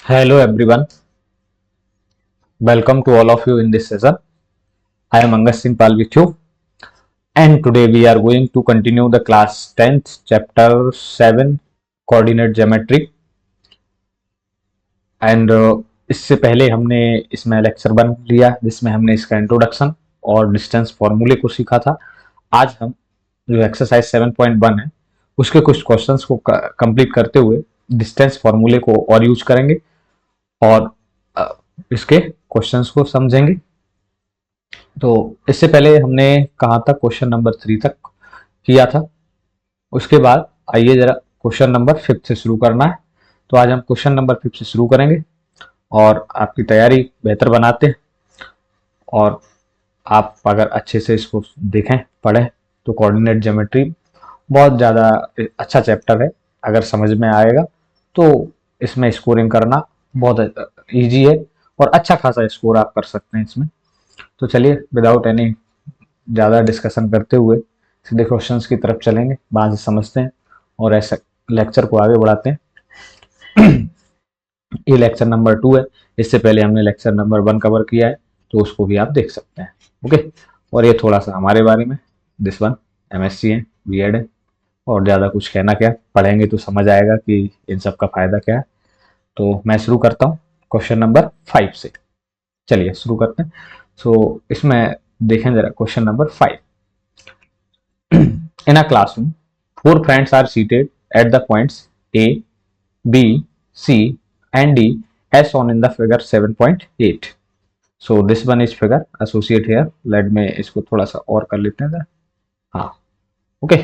Hello everyone, welcome to all of you in this session. I am Angas Singh Pal with you, and today we are going to continue the class 10th chapter 7 coordinate geometry. And इससे पहले हमने इसमें lecture 1 लिया जिसमें हमने इसका introduction और distance फॉर्मूले को सीखा था। आज हम जो एक्सरसाइज 7.1 है उसके कुछ क्वेश्चंस को कंप्लीट करते हुए डिस्टेंस फॉर्मूले को और यूज करेंगे और इसके क्वेश्चंस को समझेंगे। तो इससे पहले हमने कहा था क्वेश्चन नंबर 3 तक किया था। उसके बाद आइए जरा क्वेश्चन नंबर 5 से शुरू करना है। तो आज हम क्वेश्चन नंबर 5 से शुरू करेंगे और आपकी तैयारी बेहतर बनाते हैं। और आप अगर अच्छे से इसको देखें पढ़ें तो कोऑर्डिनेट ज्योमेट्री बहुत ज़्यादा अच्छा चैप्टर है। अगर समझ में आएगा तो इसमें स्कोरिंग करना बहुत ईजी है और अच्छा खासा स्कोर आप कर सकते हैं इसमें। तो चलिए विदाउट एनी ज़्यादा डिस्कशन करते हुए सीधे क्वेश्चंस की तरफ चलेंगे, वहां से समझते हैं और ऐसा लेक्चर को आगे बढ़ाते हैं। ये लेक्चर नंबर 2 है। इससे पहले हमने लेक्चर नंबर 1 कवर किया है तो उसको भी आप देख सकते हैं। ओके, और ये थोड़ा सा हमारे बारे में, दिस वन एमएससी है, बीएड है और ज़्यादा कुछ कहना क्या, पढ़ेंगे तो समझ आएगा कि इन सब का फायदा क्या है। तो मैं शुरू करता हूँ क्वेश्चन नंबर 5 से। चलिए शुरू करते हैं। सो इसमें देखें जरा question number 5। In a classroom, four friends are seated at the points A, B, C, and D as shown in the figure 7.8. So this one is figure associate here. Let me इसको थोड़ा सा और कर लेते हैं। हाँ, okay.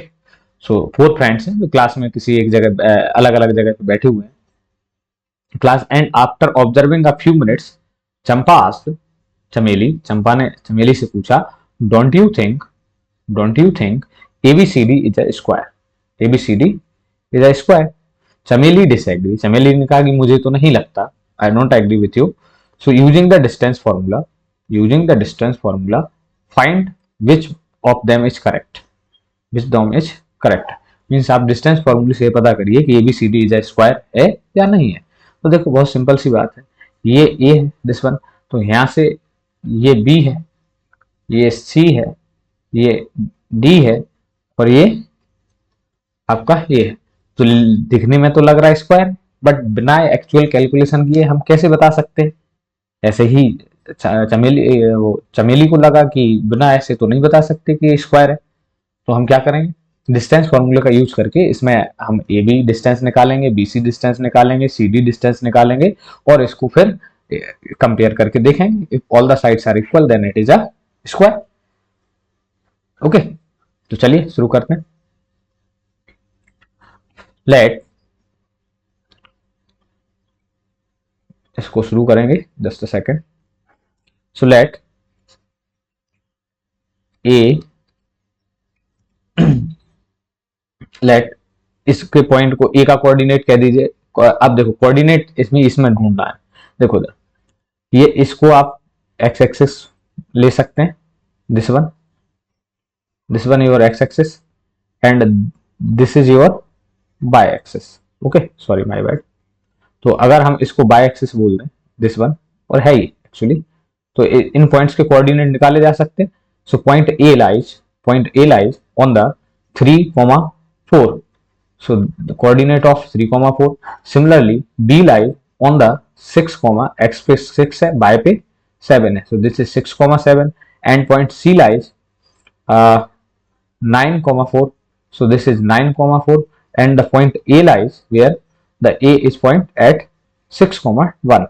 So four friends हैं जो क्लास में किसी एक जगह अलग अलग जगह पे बैठे हुए हैं class. And after observing a few minutes Champa asked, Champa ने चमेली से पूछा, don't you think ABCD is a square? ABCD is a square. Chameli disagree, Chameli ने कहा कि मुझे तो नहीं लगता, I don't agree with you. So using the distance formula find which of them is correct. Means आप डिस्टेंस फॉर्मूले से पता करिए कि ABCD इज a स्क्वायर है या नहीं है। तो देखो बहुत सिंपल सी बात है, ये A है दिस वन, तो यहां से ये B है, ये C है, ये D है और ये आपका ये है। तो दिखने में तो लग रहा है स्क्वायर, बट बिना एक्चुअल कैलकुलेशन किए हम कैसे बता सकते हैं? ऐसे ही चमेली को लगा कि बिना ऐसे तो नहीं बता सकते कि स्क्वायर है। तो हम क्या करेंगे, डिस्टेंस फॉर्मूले का यूज करके इसमें हम ए बी डिस्टेंस निकालेंगे, बी सी डिस्टेंस निकालेंगे, सी डी डिस्टेंस निकालेंगे और इसको फिर कंपेयर करके देखेंगे। If all the sides are equal then it is a square. Okay, तो चलिए शुरू करते हैं। लेट, इसको शुरू करेंगे, just a second. So let A, let इसके पॉइंट को ए का कोऑर्डिनेट कह दीजिए। अब देखो कोऑर्डिनेट इसमें ढूंढना है। देखो ये इसको आप एक्स एक्सिस ले सकते हैं, this one your X axis and this is your Y axis. Okay, sorry my bad. तो अगर हम इसको बाय एक्सिस बोल दें, दिस वन, और है ही एक्चुअली, तो इन पॉइंट्स के कोऑर्डिनेट निकाले जा सकते हैं। So point A lies on the 3,4. So the coordinate of 3,4. Similarly, B lies on the 6, x पे 6 है, y पे 7 है. So this is 6,7. And point C lies 9,4. So this is 9,4. And the point A lies where the A is point at 6,1.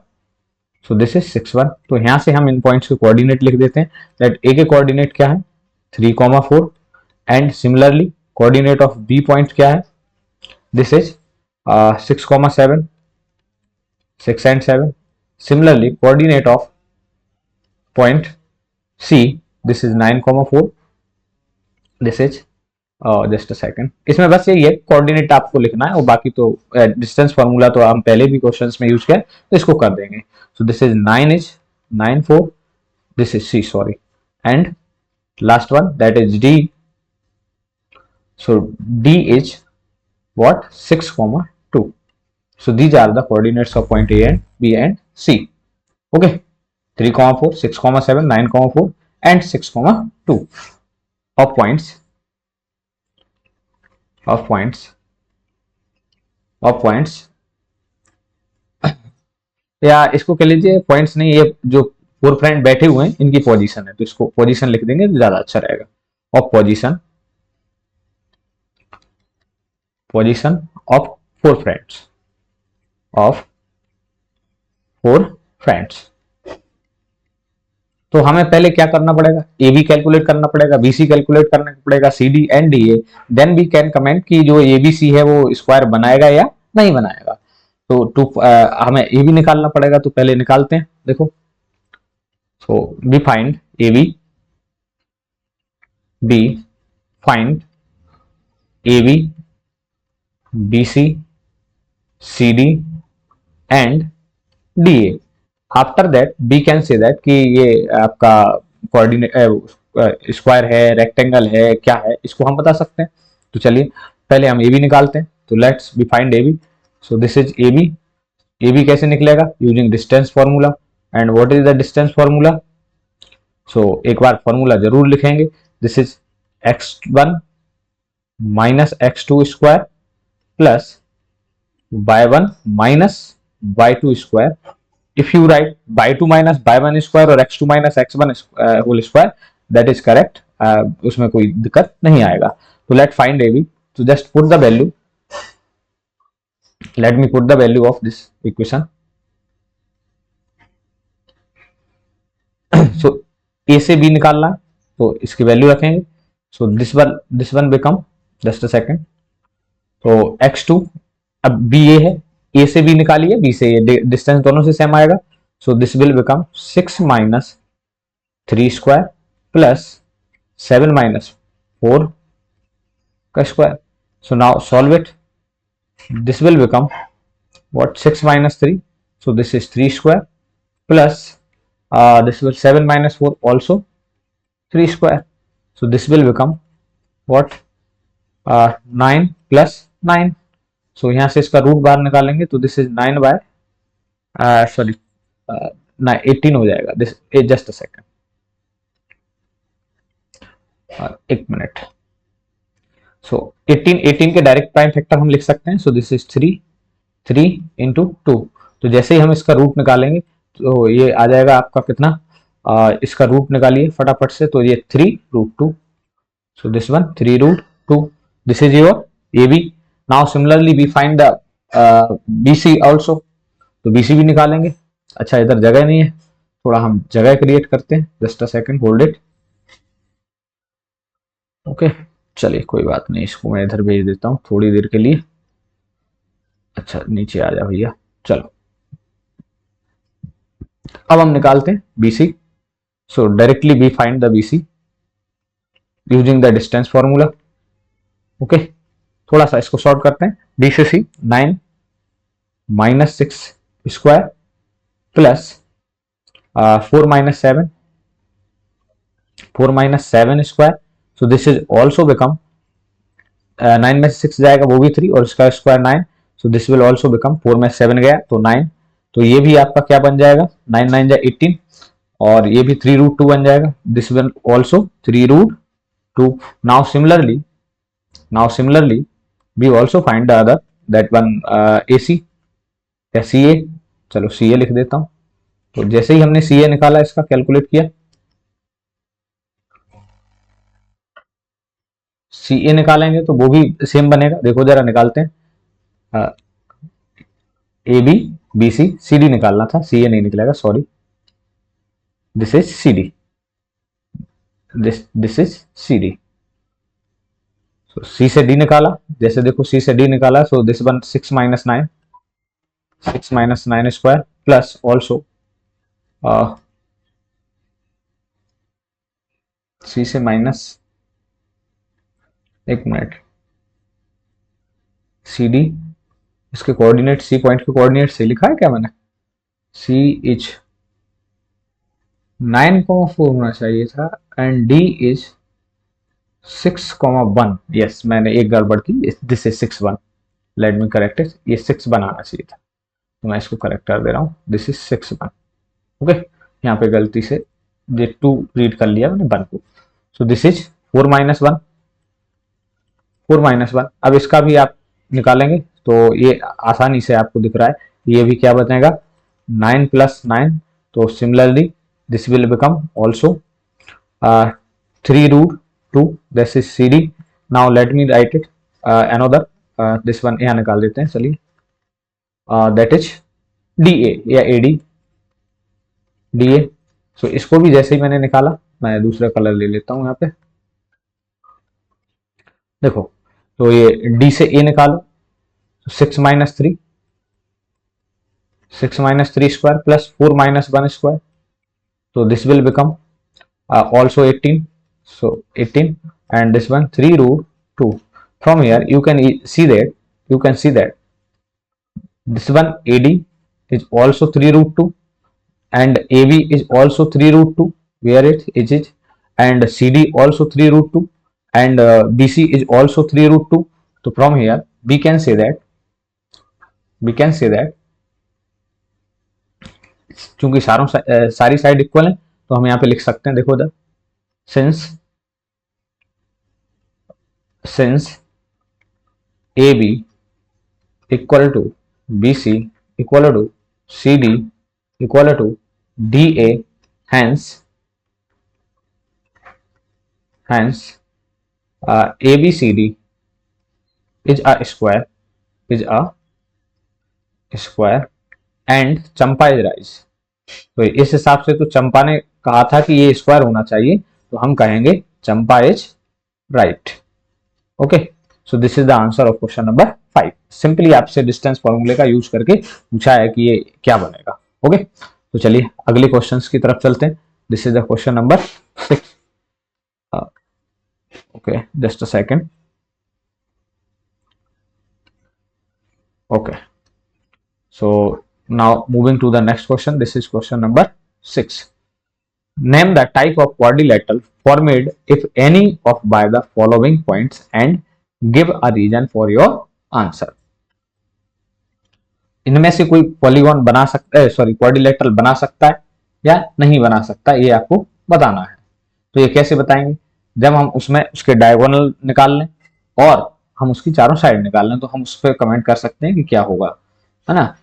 So this is 6,1. तो यहाँ से हम इन points के coordinate लिख देते हैं। दैट A के कोऑर्डिनेट क्या है, 3,4. And similarly coordinate of B point क्या है, this is 6,7, 6 and 7. Similarly, coordinate of point C, this is 9,4. This is just a second. इसमें बस यही है, कोऑर्डिनेट आपको लिखना है और बाकी तो डिस्टेंस फार्मूला तो हम पहले भी क्वेश्चंस में यूज किया, तो इसको कर देंगे। सो this is 9,4, this is C, sorry, and last one that is D. So D is what, 6,2. So these are the coordinates of point A and B and C. Okay, 3, 4, 6, 7, 9, 4 and 6, 2 of points of points of points या इसको कह लीजिए points नहीं, ये जो four friend बैठे हुए हैं इनकी पोजीशन है, तो इसको पोजीशन लिख देंगे तो ज्यादा अच्छा रहेगा। Of position of four friends of four friends. तो हमें पहले क्या करना पड़ेगा, ए बी कैलकुलेट करना पड़ेगा, बी सी कैलकुलेट करना पड़ेगा, C D and D A, then we can comment कि जो ए बी सी है वो स्क्वायर बनाएगा या नहीं बनाएगा। तो हमें ए बी निकालना पड़ेगा, तो पहले निकालते हैं। देखो, so we find A B, find A B, B C D and D A. After that we can say that कि ये आपका कोऑर्डिनेट स्क्वायर है, रेक्टेंगल है, क्या है, इसको हम बता सकते हैं। तो चलिए पहले हम ए बी निकालते हैं। तो let's we find A B. So this is A B. A B कैसे निकलेगा, using distance formula. And what is the distance formula? So एक बार फॉर्मूला जरूर लिखेंगे। This is x1 minus x2 square plus y1 minus y2 square. If you write y2 minus y1 square और x2 minus x1 whole square, that is correct. उसमें कोई दिक्कत नहीं आएगा। तो let find AB. So just put the value. Let me put the value of this equation. So A से B निकालना, तो इसकी वैल्यू रखेंगे। So this one become, just a second. तो x2, अब B A है, ए से बी निकालिए, बी से ए, डिस्टेंस दोनों से सेम आएगा। So this will become 6 minus 3 square plus 7 minus 4 का square. So now solve it. This will become what, 6 minus 3, so this is 3 square plus this will 7 minus 4 also 3 square. So this will become what, 9 plus 9। सो यहां से इसका root बाहर निकालेंगे तो this is 9 bye 18 हो जाएगा। This is just a second, एक minute. सो 18 के डायरेक्ट प्राइम फैक्टर हम लिख सकते हैं। So this is 3 into 2। तो जैसे ही हम इसका रूट निकालेंगे तो ये आ जाएगा आपका कितना, इसका रूट निकालिए फटाफट से। तो ये 3 root 2। So this one 3 root 2। This is your A B. Now similarly we find the BC also. तो BC भी निकालेंगे। अच्छा, इधर जगह नहीं है, थोड़ा हम जगह क्रिएट करते हैं। Just a second, hold it. Okay, चलिए कोई बात नहीं, इसको मैं इधर भेज देता हूँ थोड़ी देर के लिए। अच्छा, नीचे आ जा भैया। चलो अब हम निकालते हैं BC। So directly we find the BC using the distance formula. Okay, थोड़ा सा इसको सॉर्ट करते हैं। B से C 9 minus 6 square plus 4 minus 7 square. So this is also become 9 में 6 जाएगा वो भी 3 और इसका square 9। So this will also become 4 में 7 गया तो 9। तो ये भी आपका क्या बन जाएगा, 9 9 जा 18 और ये भी 3 रूट 2 बन जाएगा। This will also 3 root 2। Now similarly we also find the other, that one AC या CA। चलो CA लिख देता हूं। तो जैसे ही हमने CA निकाला, इसका कैलकुलेट किया, CA निकालेंगे तो वो भी सेम बनेगा। देखो जरा निकालते हैं। AB BC CD निकालना था, CA नहीं निकलेगा, sorry. This is CD, this is CD। So, C से D निकाला, जैसे देखो C से D निकाला। सो this one 6 minus 9 square plus also C से माइनस, एक मिनट, CD, इसके कोऑर्डिनेट, C पॉइंट के कोऑर्डिनेट से लिखा है क्या मैंने? C इज 9,4 होना चाहिए था एंड D इज 6,1। यस, मैंने एक गड़बड़ की। This is 6,1। Late me correct it, ये 6 बनाना चाहिए था, तो मैं इसको करेक्ट कर दे रहा हूँ, दिस इज 6 1। ओके, यहाँ पे गलती से ये 2 रीड कर लिया मैंने 1 को, सो दिस इज 4 माइनस 1, 4 माइनस 1। अब इसका भी आप निकालेंगे तो ये आसानी से आपको दिख रहा है, ये भी क्या बनेगा 9 प्लस 9, तो similarly this will become also 3 root 2, this is CD। now let me write it another, this one यहाँ निकाल देते हैं चलिए, that is DA या AD, DA। so इसको भी जैसे ही मैंने निकाला, मैं दूसरा कलर ले लेता हूँ यहाँ पे, देखो तो ये D से A निकालो, 6 minus 3, 6 minus 3 square plus 4 minus 1 square, so this will become also 18, so 18, and this one 3 root 2। from here you can see that, you can see that this one AD is also 3 root 2 and AB is also 3 root 2, where it is, and CD also 3 root 2 and BC is also 3 root 2। so from here we can say that, we can say that चूंकि सारी side equal है, तो हम यहाँ पे लिख सकते हैं, देखो इधर, since AB equal to BC equal to CD equal to DA, hence ABCD is a square, is a square and Champa is rise। तो इस हिसाब से तो चंपा ने कहा था कि ये स्क्वायर होना चाहिए, तो हम कहेंगे Champa is right. Okay, so this is the answer of question number 5। Simply आपसे डिस्टेंस फॉर्मूले का यूज करके पूछा है कि ये क्या बनेगा। ओके, तो चलिए अगले क्वेश्चंस की तरफ चलते हैं। This is the question number 6। Okay, just a second. Okay, so now moving to the next question, this is question number 6। name the type of quadrilateral formed if any of by the following points and give a reason for your answer। इनमें से कोई polygon बना सकता है, sorry quadrilateral बना सकता है या नहीं बना सकता, ये आपको बताना है। तो ये कैसे बताएंगे, जब हम उसमें उसके डायगोनल निकाल लें और हम उसकी चारों साइड निकाल लें, तो हम उस पर कमेंट कर सकते हैं कि क्या होगा, है ना।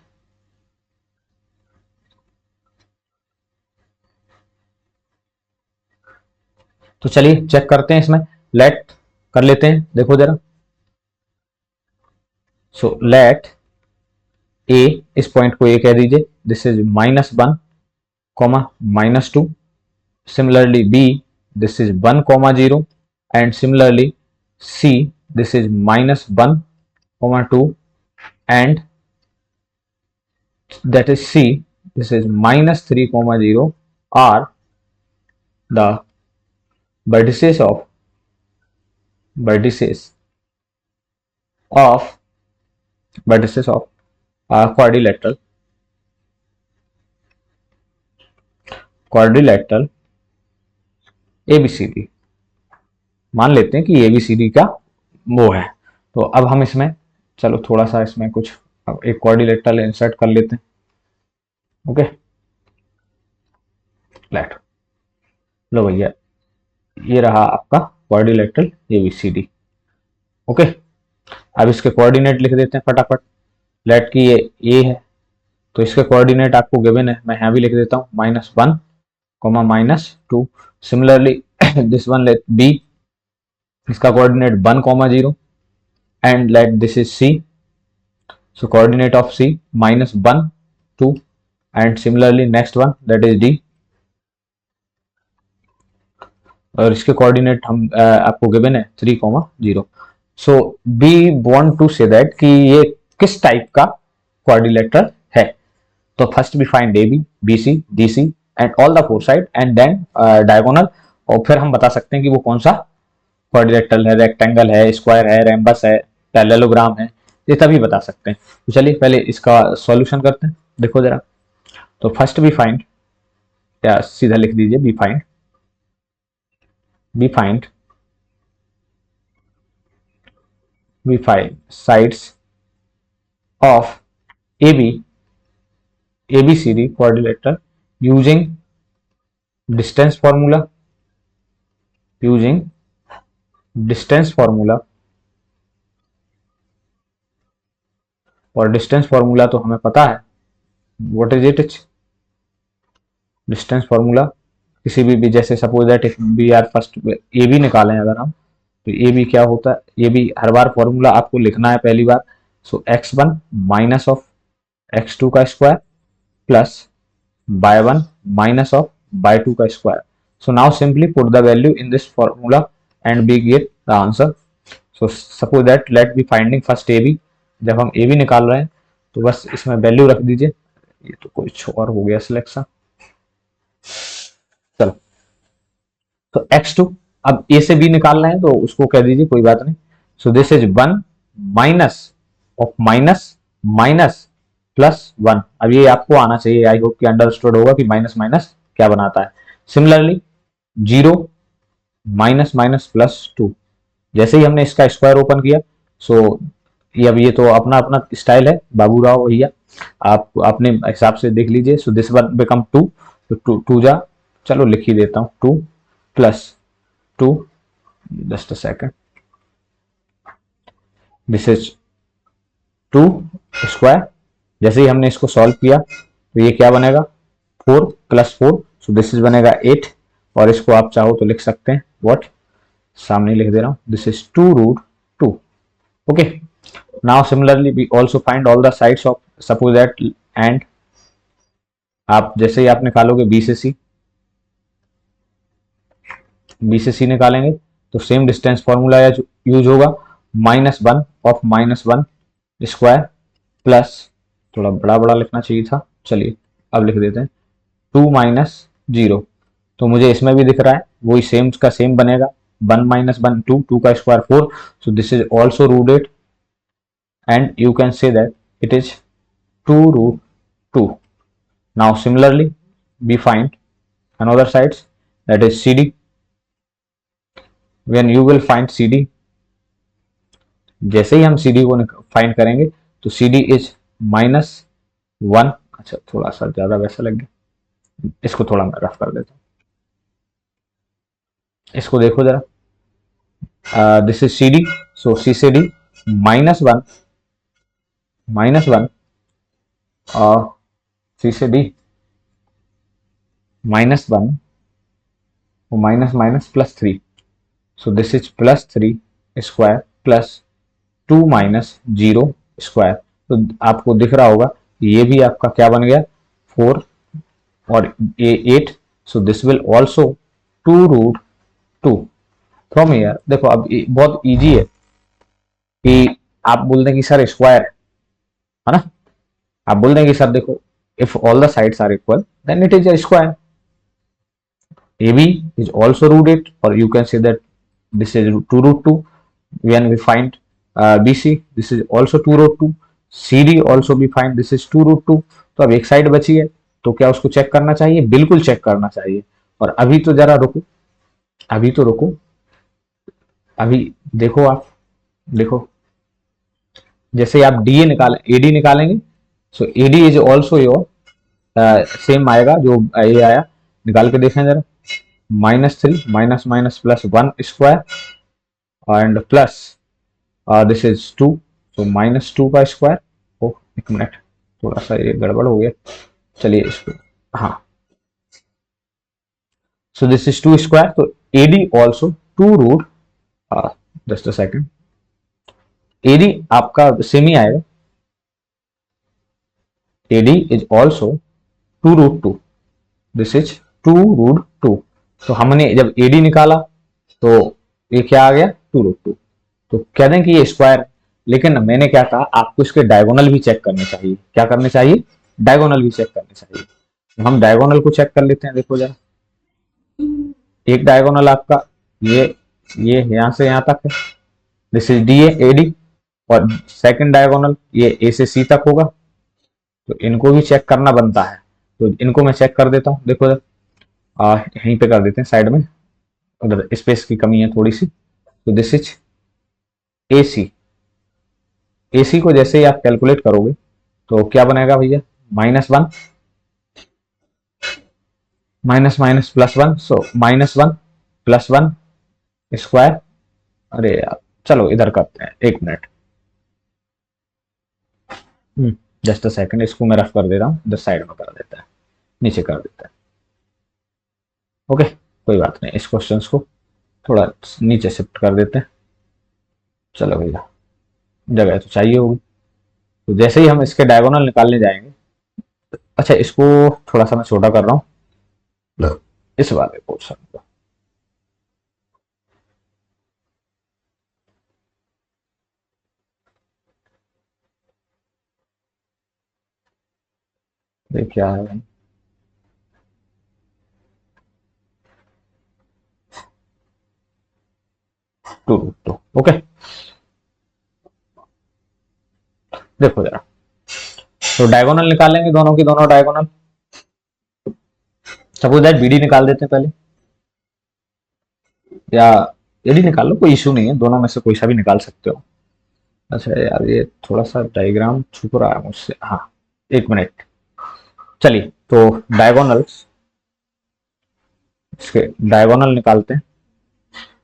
तो चलिए चेक करते हैं, इसमें लेट कर लेते हैं, देखो जरा। सो लेट ए, इस पॉइंट को ए कह दीजिए, this is -1 comma -2। Similarly B, this is 1 comma 0 and similarly C, this is -1 comma 2 and that is C, this is -3 comma 0 are the vertices of quadrilateral ABCD। मान लेते हैं कि ABCD का वो है। तो अब हम इसमें चलो थोड़ा सा इसमें कुछ एक क्वाड्रिलेटरल इंसर्ट कर लेते हैं। ओके, लेट लो भैया, ये रहा आपका क्वाड्रिलेटरल ABCD। ओके, अब इसके कोऑर्डिनेट लिख देते हैं फटाफट। लेट की ये ए है, तो इसके कोऑर्डिनेट आपको गिवन है, मैं यहाँ भी लिख देता हूँ, -1 comma -2। Similarly this one let B, इसका coordinate 1 comma 0 and let this is C, so coordinate of C -1 2 and similarly next one that is D, और इसके कोऑर्डिनेट हम आपको गिवन है 3 comma 0। So we want to say that कि ये किस type का क्वाड्रिलेटरल है। तो first we find A B, B C, D C and all the four side and then diagonal, और फिर हम बता सकते हैं कि वो कौन सा क्वाड्रिलेटरल है, रेक्टेंगल है, स्क्वायर है, रेम्बस है, पैरेललोग्राम है, ये तभी बता सकते हैं। तो चलिए पहले इसका सॉल्यूशन करते हैं, देखो जरा। तो फर्स्ट वी फाइंड, या सीधा लिख दीजिए we find sides of A B ABCD quadrilateral using distance formula, using distance formula, और डिस्टेंस फॉर्मूला तो हमें पता है, what is it, distance formula किसी भी जैसे suppose that if we are first A B निकालें अगर हम, तो ए बी क्या होता है, A B her bar formula आपको लिखना है पहली बार, सो x1 माइनस ऑफ x2 का square plus y1 minus of y2 का square. So now simply put the value in this formula and we get the answer. So suppose that let be finding first AB. जब हम AB निकाल रहे हैं तो बस इसमें वैल्यू रख दीजिए, ये तो कुछ और हो गया सिलेक्शन, चलो तो x2, अब A से B निकाल रहे हैं तो उसको कह दीजिए कोई बात नहीं, सो this is 1 minus of minus minus plus 1, अब ये आपको आना चाहिए, आई होप कि अंडरस्टूड होगा कि माइनस माइनस क्या बनाता है। सिमिलरली 0 माइनस माइनस प्लस 2, जैसे ही हमने इसका स्क्वायर ओपन किया, सो ये अब ये तो अपना अपना स्टाइल है बाबू राव भैया, आप अपने हिसाब से देख लीजिए, सो दिस वन बिकम 2, तो 2 2 जा, चलो लिख ही देता हूँ 2 plus 2, just a second, this is 2 square, जैसे ही हमने इसको सॉल्व किया तो ये क्या बनेगा 4 प्लस 4, सो दिस इज बनेगा 8, और इसको आप चाहो तो लिख सकते हैं व्हाट, सामने लिख दे रहा हूं, this is 2 root 2, okay. Now similarly we also find all the sides of suppose that, and आप जैसे ही आप निकालोगे बी से सी निकालेंगे तो सेम डिस्टेंस फॉर्मूला यूज होगा, -1 ऑफ -1 स्क्वायर प्लस, थोड़ा बड़ा बड़ा लिखना चाहिए था, चलिए अब लिख देते हैं 2 माइनस 0, तो मुझे इसमें भी दिख रहा है वही सेम का सेम बनेगा, 1 माइनस 1 2, 2 का square 4, so this is also rooted and you can say that it is 2 root 2। Now similarly we find another sides, that is CD. When you will find CD, जैसे ही हम CD को find करेंगे तो CD is -1, अच्छा थोड़ा सा ज्यादा वैसा लग गया, इसको थोड़ा मैं रफ कर देता हूँ, इसको देखो जरा, this is CD, so C से D -1 और C से D -1 minus minus plus 3, so this is +3 square plus 2 minus 0 square, तो आपको दिख रहा होगा ये भी आपका क्या बन गया 4 और ये 8, so this will also 2 root 2 from here. देखो अब बहुत इजी है कि आप बोल दें कि सर स्क्वायर है ना, आप बोल दें कि सर देखो if all the sides are equal then it is a square, AB is also root 8, or you can say that this is 2 root 2. When we find BC, this is also 2 root 2. CD also we find this is 2 root 2. तो अब एक side बची है तो क्या उसको check करना चाहिए, बिल्कुल चेक करना चाहिए, और अभी तो जरा रुको, अभी तो रुको, अभी देखो, आप देखो जैसे आप DA निकालें AD निकालेंगे, सो AD is also your same आएगा जो ये आया, निकाल के देखें जरा, -3 minus minus plus 1 square and plus this is 2, सो -2 का स्क्वायर, ओ एक मिनट थोड़ा सा ये गड़बड़ हो गया, चलिए इसको, हाँ, सो दिस इज 2 स्क्वायर, तो AD also 2 root, just a second, AD आपका सेम ही आएगा, AD is also 2 root 2, this is 2 root 2, तो हमने जब AD निकाला तो ये क्या आ गया 2 रूट 2, तो कह दें कि ये स्क्वायर, लेकिन मैंने क्या कहा आपको इसके डायगोनल भी चेक करने चाहिए, क्या करने चाहिए, डायगोनल भी चेक करने चाहिए, तो हम डायगोनल को चेक कर लेते हैं, देखो जरा, एक डायगोनल आपका ये यहां से यहां तक है, दिस इज DA AD, और सेकंड डायगोनल ये A से C तक होगा, तो इनको भी चेक करना बनता है, तो इनको मैं चेक कर देता हूँ, देखो यहीं पे कर देते हैं साइड में, उधर स्पेस की कमी है थोड़ी सी, तो दिस इज AC, AC को जैसे ही आप कैलकुलेट करोगे तो क्या बनेगा भैया, -1 माइनस माइनस +1, सो -1 +1 स्क्वायर। अरे यार चलो इधर करते हैं, 1 मिनट, जस्ट अ सेकंड, इसको मैं रफ कर दे रहा हूँ, इधर साइड में कर देता है, नीचे कर देता है। ओके, कोई बात नहीं, इस क्वेश्चन को थोड़ा नीचे शिफ्ट कर देते हैं। चलो भैया, जगह तो चाहिए होगी, तो जैसे ही हम इसके डायगोनल निकालने जाएंगे, अच्छा इसको थोड़ा सा मैं छोटा कर रहा हूँ इस वाले पोर्शन को। ये क्या है, 2√2। ओके, देखो जरा, तो डायगोनल निकालेंगे, दोनों की दोनों डायगोनल। सपोज दैट BD निकाल देते हैं पहले, या AD निकाल लो, कोई इशू नहीं है, दोनों में से कोई सा भी निकाल सकते हो। अच्छा यार ये थोड़ा सा डायग्राम छुप रहा है मुझसे, हाँ 1 मिनट। चलिए, तो डायगोनल्स, इसके डायगोनल निकालते हैं।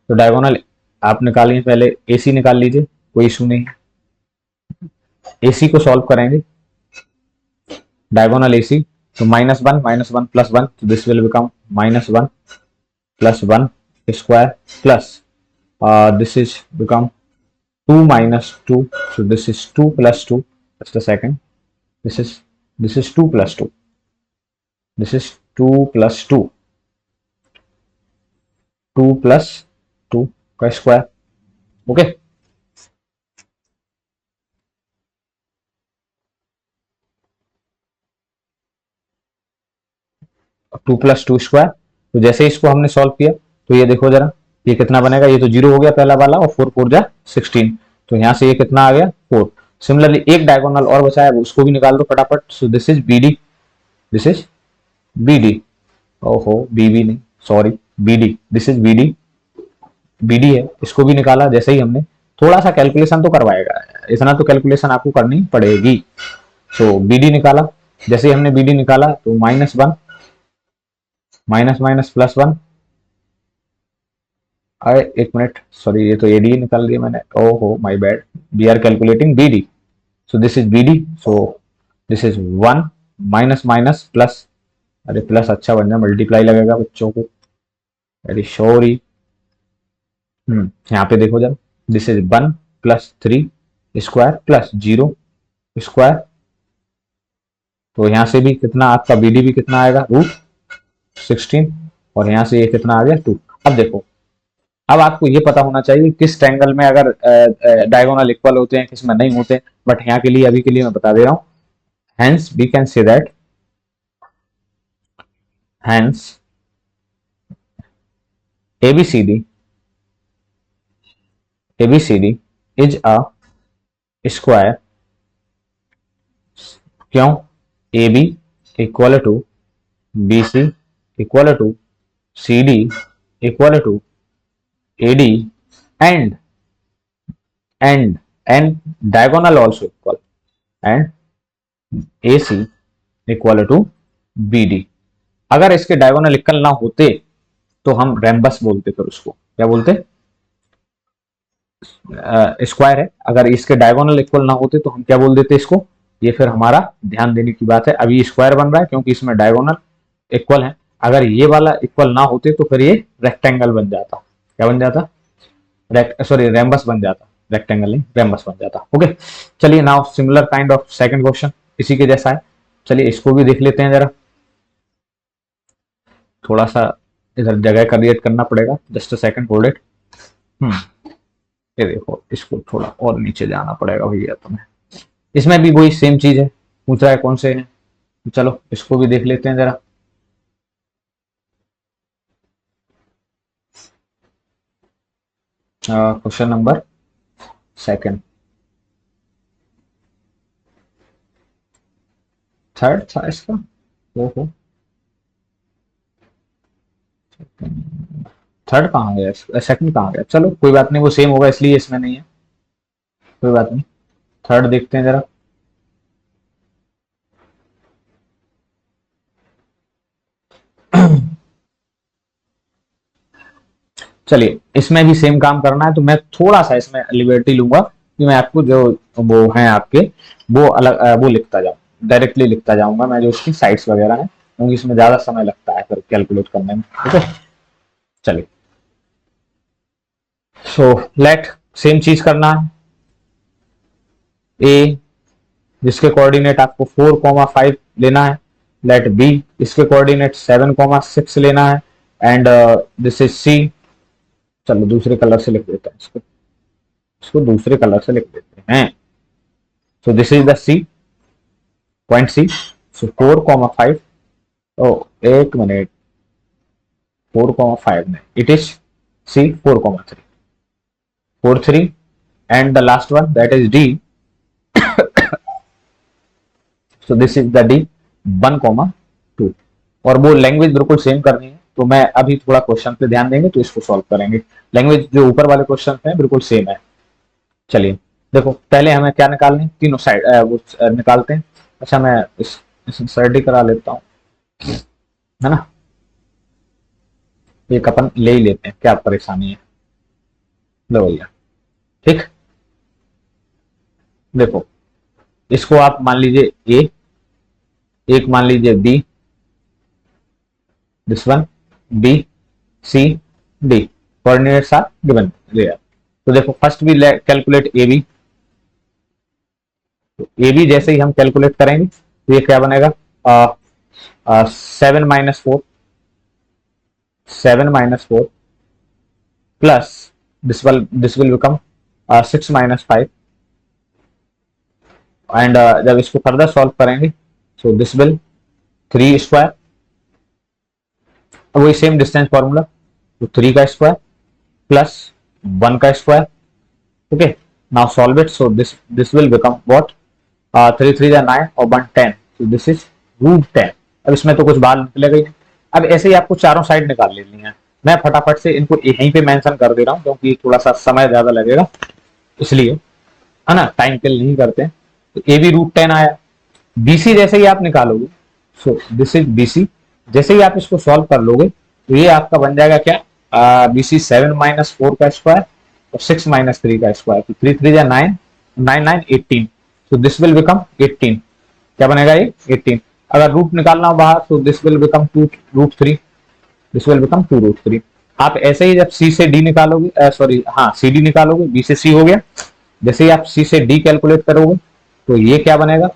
तो डायगोनल आप निकालिए, पहले AC निकाल लीजिए, कोई इशू नहीं है। AC को सॉल्व करेंगे, डायगोनल AC, तो -1 -1 +1, तो this will become -1 +1 square plus this is become 2 -2, so this is 2 + 2, just a second, this is this is 2 + 2, this is 2 + 2, 2 + 2 का स्क्वायर। Okay, 2 + 2 square. तो जैसे ही इसको हमने सॉल्व किया, तो ये देखो जरा, ये कितना बनेगा, ये तो 0 हो गया पहला वाला, और 4 4 जा 16, तो यहाँ से ये कितना आ गया, 4। सिमिलरली एक डायगोनल और बचा है, उसको भी निकाल दो फटाफट। सो this is BD, this is BD, ओहो BB नहीं, sorry BD, this is BD है, इसको भी निकाला। जैसे ही हमने थोड़ा सा कैलकुलेशन तो करवाएगा, इतना तो कैलकुलेशन आपको करनी पड़ेगी। सो BD निकाला, जैसे ही हमने BD निकाला तो -1 माइनस माइनस +1, अरे 1 मिनट, सॉरी ये तो AD निकाल दिया मैंने, ओहो my bad, we are calculating BD, so this is BD, so this is 1 minus minus plus, अरे प्लस अच्छा बन जाए, मल्टीप्लाई लगेगा बच्चों को, वेरी सॉरी। यहाँ पे देखो जरा, this is 1 + 3 square plus 0 square, तो यहाँ से भी कितना आपका BD भी कितना आएगा, √16, और यहाँ से ये कितना आ गया 2। अब देखो, अब आपको ये पता होना चाहिए किस ट्रायंगल में अगर डायगोनल इक्वल होते हैं, किस में नहीं होते, बट यहाँ के लिए, अभी के लिए मैं बता दे रहा हूँ। Hence we can say that, hence ABCD is a square, क्यों, AB equal to BC equal to CD equal to AD, and and diagonal also equal, and AC equal to BD। अगर इसके डायगोनल इक्वल ना होते तो हम रेम्बस बोलते, फिर उसको क्या बोलते, स्क्वायर है, अगर इसके डायगोनल इक्वल ना होते तो हम क्या बोल देते इसको। ये फिर हमारा ध्यान देने की बात है, अभी स्क्वायर बन रहा है क्योंकि इसमें डायगोनल इक्वल है। अगर ये वाला इक्वल ना होते तो फिर ये रेक्टेंगल बन जाता, क्या बन जाता, सॉरी रेम्बस बन जाता, रेक्टेंगल नहीं रेम्बस बन जाता। ओके, चलिए now similar kind of second question, इसी के जैसा है, चलिए इसको भी देख लेते हैं जरा। थोड़ा सा इधर जगह क्रिएट करना पड़ेगा, just a second, hold it. ये देखो, इसको थोड़ा और नीचे जाना पड़ेगा भैया तुम्हें, इसमें भी वही सेम चीज है, पूछ रहा है कौन से हैं, चलो इसको भी देख लेते हैं जरा। क्वेश्चन नंबर सेकंड, थर्ड था इसका, ओहो थर्ड कहाँ गया, सेकंड कहाँ गया, चलो कोई बात नहीं, वो सेम होगा इसलिए इसमें नहीं है, कोई बात नहीं। थर्ड देखते हैं जरा। चलिए, इसमें भी सेम काम करना है, तो मैं थोड़ा सा इसमें लिबर्टी लूंगा कि मैं आपको जो वो हैं आपके, वो अलग वो लिखता जाऊँ, डायरेक्टली लिखता जाऊंगा मैं जो उसकी साइट्स वगैरह हैं, क्योंकि इसमें ज्यादा समय लगता है फिर कैलकुलेट करने में। ठीक है, चलिए। सो लेट सेम चीज करना है। ए जिसके कोऑर्डिनेट आपको 4,5 लेना है, लेट बी इसके कोऑर्डिनेट 7,6 लेना है, एंड दिस इज सी। चलो दूसरे कलर से लिख देते हैं इसको, दूसरे कलर से लिख देते हैं। So this is the C point C. So 4,5, oh एक मिनट, 4,5 नहीं, it is C 4,3, 4,3, and the last one that is D. So this is the D 1,2। और वो लैंग्वेज बिल्कुल सेम करनी है, तो मैं अभी थोड़ा क्वेश्चन पे ध्यान देंगे तो इसको सॉल्व करेंगे। लैंग्वेज जो ऊपर वाले क्वेश्चन है बिल्कुल सेम है। चलिए देखो, पहले हमें क्या निकालनी है, तीनों साइड वो निकालते हैं। अच्छा, मैं इस साइड ही करा लेता हूँ, है ना, एक अपन ले ही लेते हैं, क्या परेशानी है। लो भैया, ठीक। देखो, इसको आप मान लीजिए ए, एक मान लीजिए B, this one B C D, coordinates are given there. तो देखो first we calculate A B. तो ए बी जैसे ही हम कैलकुलेट करेंगे तो ये क्या बनेगा, 7 - 4, 7 - 4 plus this will become 6 - 5, and जब इसको फर्दर सॉल्व करेंगे सो दिस विल 3 स्क्वायर, वही सेम डिस्टेंस फॉर्मूला, तो 3 का स्क्वायर प्लस 1 का square. Okay, now solve it. So this will become what, 3 3 9 और 1 10, सो दिस इज √10। अब इसमें तो कुछ बाहर निकलेगा ही नहीं। अब ऐसे ही आपको चारों साइड निकाल लेनी है। मैं फटाफट से इनको यहीं पे मेंशन कर दे रहा हूँ क्योंकि थोड़ा सा समय ज्यादा लगेगा, इसलिए, है ना, टाइम किल नहीं करते हैं। तो ए बी √10 आया। बीसी जैसे ही आप निकालोगे, सो दिस इज बीसी, जैसे ही आप इसको सॉल्व कर लोगे तो ये आपका बन जाएगा क्या, बीसी 7 - 4 का स्क्वायर और 6 - 3 का स्क्वायर, तो 3 3 9, 9 9 18, सो दिस विल बिकम 18। क्या बनेगा ये 18। अगर रूट निकालना हो बाहर तो this will become 2√3, this will become 2√3। आप ऐसे ही जब सी से डी निकालोगे, सॉरी हाँ सी डी निकालोगे, बी से सी हो गया, जैसे ही आप सी से डी कैलकुलेट करोगे तो ये क्या बनेगा,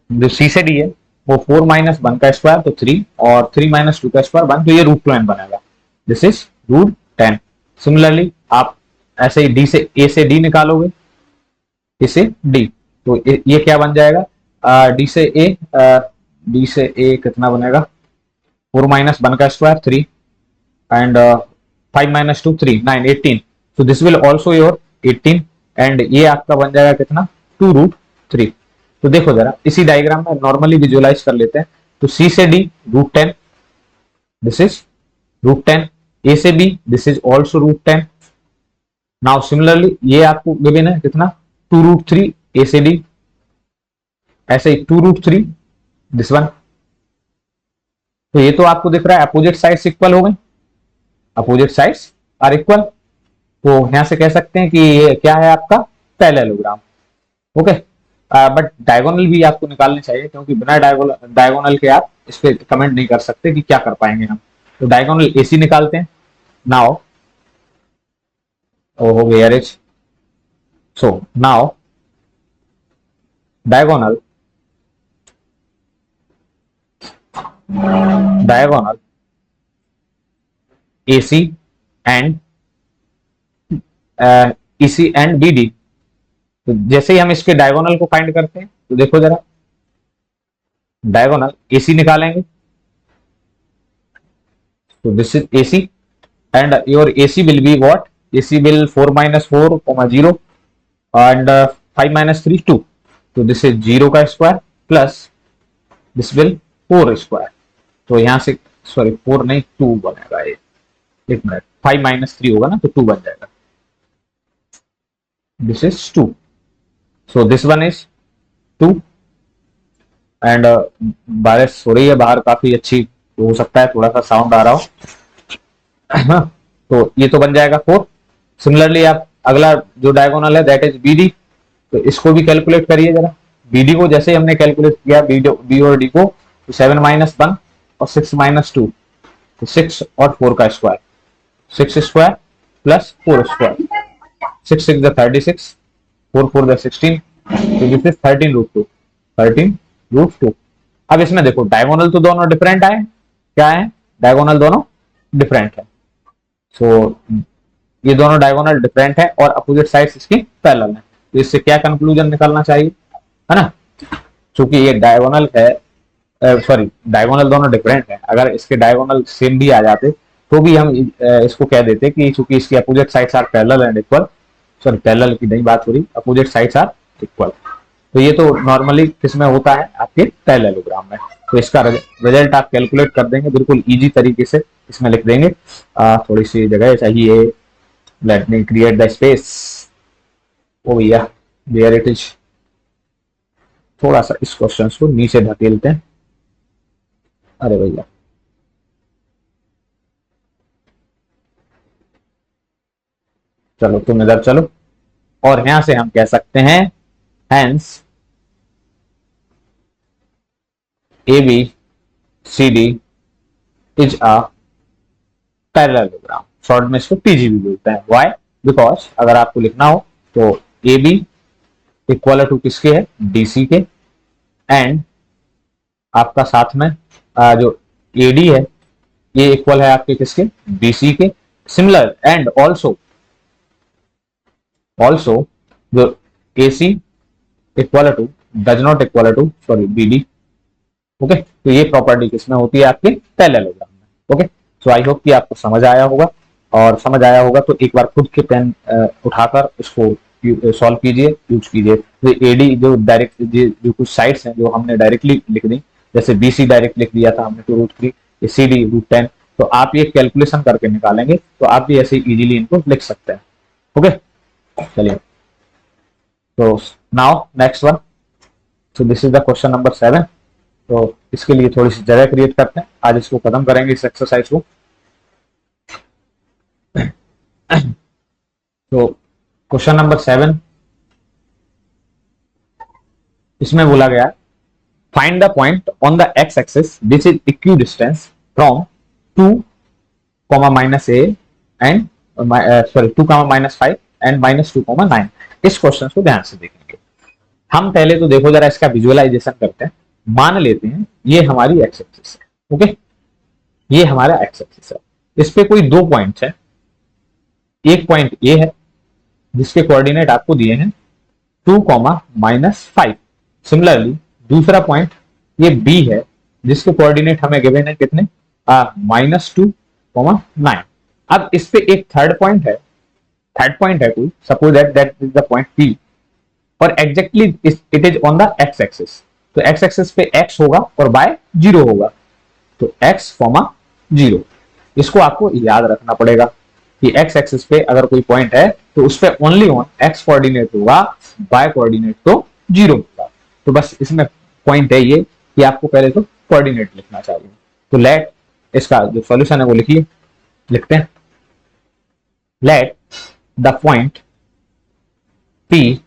जो सी से डी है वो 4 - 1 का स्क्वायर तो 3, और 3 - 2 का स्क्वायर 1, तो ये √10 बनेगा। This is √10। सिमिलरली आप ऐसे ही डी से ए से डी निकालोगे, ए से डी, तो ये क्या बन जाएगा, डी से ए, डी से ए कितना बनेगा, 4 - 1 का square 3, and 5 - 2 3 9 18, so this will also your 18, and ये आपका बन जाएगा कितना, 2√3। तो देखो जरा इसी डायग्राम में नॉर्मली विजुअलाइज कर लेते हैं। तो सी से डी √10, दिस इज √10, ए से B this is also √10। Now similarly ये आपको गिवन है कितना, 2√3 ए से डी, ऐसे ही 2√3 दिस वन। तो ये तो आपको दिख रहा है अपोजिट साइड्स इक्वल हो गई, अपोजिट साइड्स आर इक्वल। तो यहां से कह सकते हैं कि ये क्या है आपका पैरेललोग्राम। ओके, बट डायगोनल भी आपको निकालनी चाहिए क्योंकि बिना डायगोनल के आप इस पे कमेंट नहीं कर सकते कि क्या कर पाएंगे हम। तो डायगोनल एसी निकालते हैं। नाउ ओहो where is, so now diagonal, diagonal AC and EC and BD। तो जैसे ही हम इसके डायगोनल को फाइंड करते हैं तो देखो जरा, डायगोनल AC निकालेंगे तो this is AC, and your AC will be what, AC will 4 - 4, 0, and 5 - 3 2, तो दिस इज 0 का square plus this will 4 square. तो यहां से सॉरी 4 नहीं 2 बनेगा ये, एक मिनट, 5 - 3 होगा ना तो 2 बन जाएगा, this is 2। So this one is 2 and बारिश हो रही है बाहर काफी अच्छी, तो हो सकता है थोड़ा सा साउंड आ रहा हो। हाँ, तो ये तो बन जाएगा 4। सिमिलरली आप अगला जो डायगोनल है दैट इज BD, तो इसको भी कैलकुलेट करिए जरा। BD को जैसे हमने कैलकुलेट किया बी और डी को, तो 7 माइनस 1 और 6 माइनस 2, तो 6 और 4 का square, 6 square plus 4 square, 6 6 the 36, 4 4 the 16, तो दिस इज 13 रूट 2, 13 रूट 2। अब इसमें देखो डायगोनल तो दोनों डिफरेंट आए, क्या है, डायगोनल दोनों डिफरेंट है। सो ये दोनों डायगोनल डिफरेंट है और अपोजिट साइड्स इसकी पैरेलल है, तो इससे क्या कंक्लूजन निकालना चाहिए, है ना। चूंकि ये डायगोनल है, सॉरी डायगोनल दोनों डिफरेंट है, अगर इसके डायगोनल सेम भी आ जाते तो भी हम इसको कह देते कि चूंकि इसकी opposite sides are parallel and equal, sorry parallel की नहीं बात हो रही, अपोजिट साइड्स आर इक्वल। तो ये तो नॉर्मली किसमें होता है, आपके पैरेललोग्राम में। तो इसका रिजल्ट आप कैलकुलेट कर देंगे बिल्कुल इजी तरीके से, इसमें लिख देंगे। थोड़ी सी जगह चाहिए, let me create the space. Oh भैया देयर इट इज। थोड़ा सा इस क्वेश्चन को नीचे धकेलते हैं, अरे भैया चलो तुम इधर चलो, और यहां से हम कह सकते हैं hence ABCD is a parallelogram, short में इसको PG भी बोलते हैं। व्हाई, बिकॉज अगर आपको लिखना हो तो AB इक्वल टू किसके है, DC के, एंड आपका साथ में जो AD है ये इक्वल है आपके किसके, BC के। सिमिलर एंड ऑल्सो जो AC equal to does not equal to sorry BD। Okay, तो ये प्रॉपर्टी किसमें होती है, आपके पैरेललोग्राम में। ओके, सो आई होप कि आपको समझ आया होगा, और समझ आया होगा तो एक बार खुद के पेन उठाकर इसको सॉल्व कीजिए, यूज कीजिए। तो AD जो डायरेक्ट जो कुछ साइड्स हैं जो हमने डायरेक्टली लिख दी, जैसे BC डायरेक्ट लिख दिया था हमने 2√3, CD √10, तो आप ये कैलकुलेशन करके निकालेंगे तो आप भी ऐसे इजीली इनको लिख सकते हैं। ओके, चलिए, तो now next one. So this is the question number 7। तो इसके लिए थोड़ी सी जगह क्रिएट करते हैं, आज इसको खत्म करेंगे इस एक्सरसाइज को। तो क्वेश्चन नंबर 7, इसमें बोला गया find the point on the X axis which is equidistance from 2 minus A and sorry 2 minus 5 and -2 9। इस क्वेश्चन को ध्यान से देखेंगे। हम पहले तो देखो जरा इसका विजुअलाइजेशन करते हैं। मान लेते हैं ये हमारी एक्स एक्सिस है, ओके, ये हमारा एक्स एक्सिस है, इस पे कोई 2 पॉइंट्स है। एक पॉइंट ए है जिसके कोऑर्डिनेट आपको दिए हैं 2 -5। सिमिलरली दूसरा पॉइंट ये बी है जिसके कोऑर्डिनेट हमें गिवन है कितने, -2 9। अब इस पे एक थर्ड पॉइंट है कोई, suppose that is the point P, और exactly it is on the X axis. तो एक्स एक्सिस पे एक्स होगा और बाय 0 होगा, तो x, 0। इसको आपको याद रखना पड़ेगा कि एक्स एक्सिस पे अगर कोई पॉइंट है तो उस पे ओनली ऑन एक्स कोऑर्डिनेट होगा, बाय कोऑर्डिनेट तो 0 होगा। तो बस इसमें पॉइंट है ये कि आपको पहले तो कोऑर्डिनेट लिखना चाहिए। तो लेट इसका जो सॉल्यूशन है वो लिखते हैं। Let the point P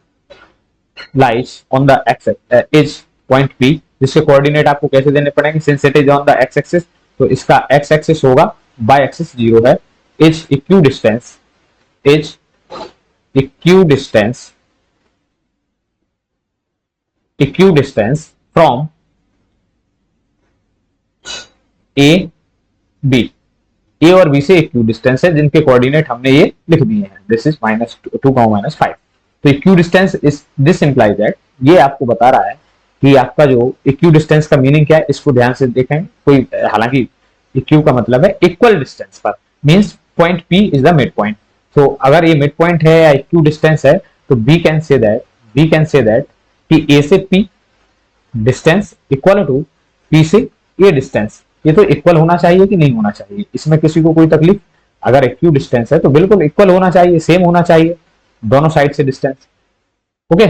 lies on the x is point P, जिसके कोऑर्डिनेट आपको कैसे देने पड़ेंगे, since it is on the X axis तो इसका एक्स एक्सिस होगा, बाय एक्सिस 0 है। इज इक्विडिस्टेंस फ्रॉम ए और बी से इक्विडिस्टेंस है जिनके कोऑर्डिनेट हमने ये लिख दिए हैं, दिस इज -2 -5। तो equidistance is this implies that, ये आपको बता रहा है कि आपका जो इक्विडिस्टेंस का मीनिंग क्या है, इसको ध्यान से देखें। कोई हालांकि इक्यू का मतलब है इक्वल डिस्टेंस पर, means point P is the mid point. तो अगर ये मिड पॉइंट है या इक्यू डिस्टेंस है तो वी कैन से दैट कि ए से P distance equal to P से ए डिस्टेंस। ये तो इक्वल होना चाहिए कि नहीं होना चाहिए, इसमें किसी को कोई तकलीफ, अगर इक्यू डिस्टेंस है तो बिल्कुल इक्वल होना चाहिए, सेम होना चाहिए दोनों साइड से डिस्टेंस। ओके,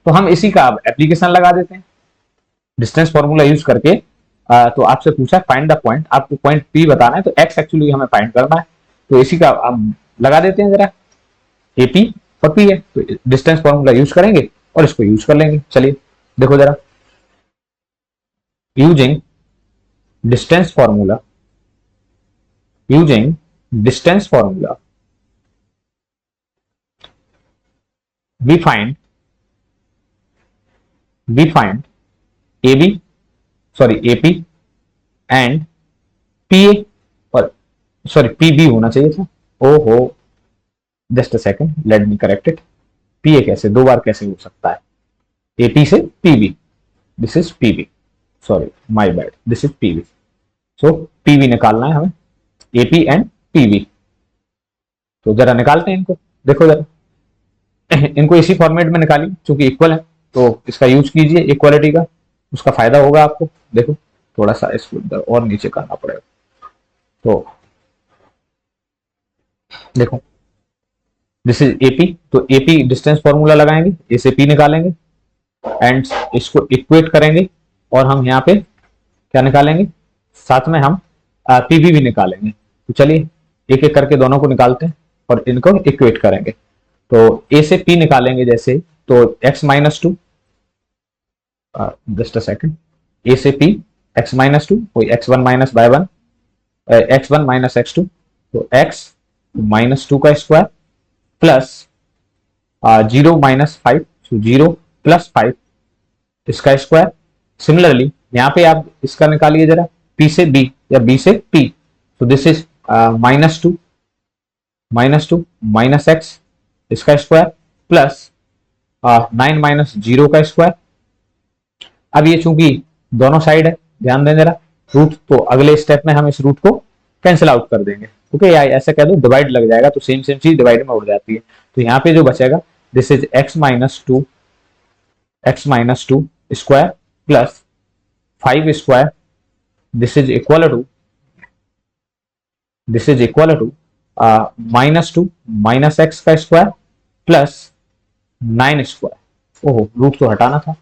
तो हम इसी का अब एप्लीकेशन लगा देते हैं डिस्टेंस फॉर्मूला यूज करके। तो आपसे पूछा फाइंड द पॉइंट, आपको पॉइंट पी बताना है, तो एक्स एक्चुअली हमें फाइंड करना है, तो इसी का हम लगा देते हैं जरा। एपी और पी है तो डिस्टेंस फॉर्मूला यूज करेंगे और इसको यूज कर लेंगे। चलिए देखो जरा, using distance formula, using distance formula we find AB, sorry AP and PA, और सॉरी PB होना चाहिए था। ओहो, just a second, late me correct it. PA कैसे दो बार कैसे हो सकता है? AP से PB, this is PB, sorry my bad, this is PB। So PB निकालना है हमें, AP एंड PB। तो जरा निकालते हैं इनको, देखो जरा इनको इसी फॉर्मेट में निकालिए क्योंकि इक्वल है, तो इसका यूज कीजिए इक्वालिटी का, उसका फायदा होगा आपको। देखो थोड़ा सा इसको इधर और नीचे करना पड़ेगा, तो देखो दिस इज एपी, तो एपी डिस्टेंस फॉर्मूला लगाएंगे, ए से पी निकालेंगे एंड इसको इक्वेट करेंगे, और हम यहाँ पे क्या निकालेंगे, साथ में हम पीवी भी निकालेंगे। तो चलिए एक एक करके दोनों को निकालते हैं और इनको इक्वेट करेंगे। तो ए से पी निकालेंगे जैसे, तो x minus two, just a second, A से पी x माइनस टू, कोई x1 minus by one, x1 minus x2, तो x माइनस टू का स्क्वायर प्लस 0 माइनस 5, तो 0 प्लस 5 इसका स्क्वायर। सिमिलरली यहाँ पे आप इसका निकालिए जरा, p से b या b से p, तो this is minus two minus x इसका स्क्वायर प्लस 9 माइनस 0 का स्क्वायर। अब ये चूंकि दोनों साइड है, ध्यान दें जरा, रूट, तो अगले स्टेप में हम इस रूट को कैंसिल आउट कर देंगे। ओके, या ऐसा कह दो डिवाइड लग जाएगा, तो सेम सेम चीज डिवाइड में उड़ जाती है। तो यहाँ पे जो बचेगा, this is x minus two square plus 5 square, this is equal to minus two minus x का स्क्वायर प्लस 9 स्क्वायर। ओहो, रूट तो हटाना था,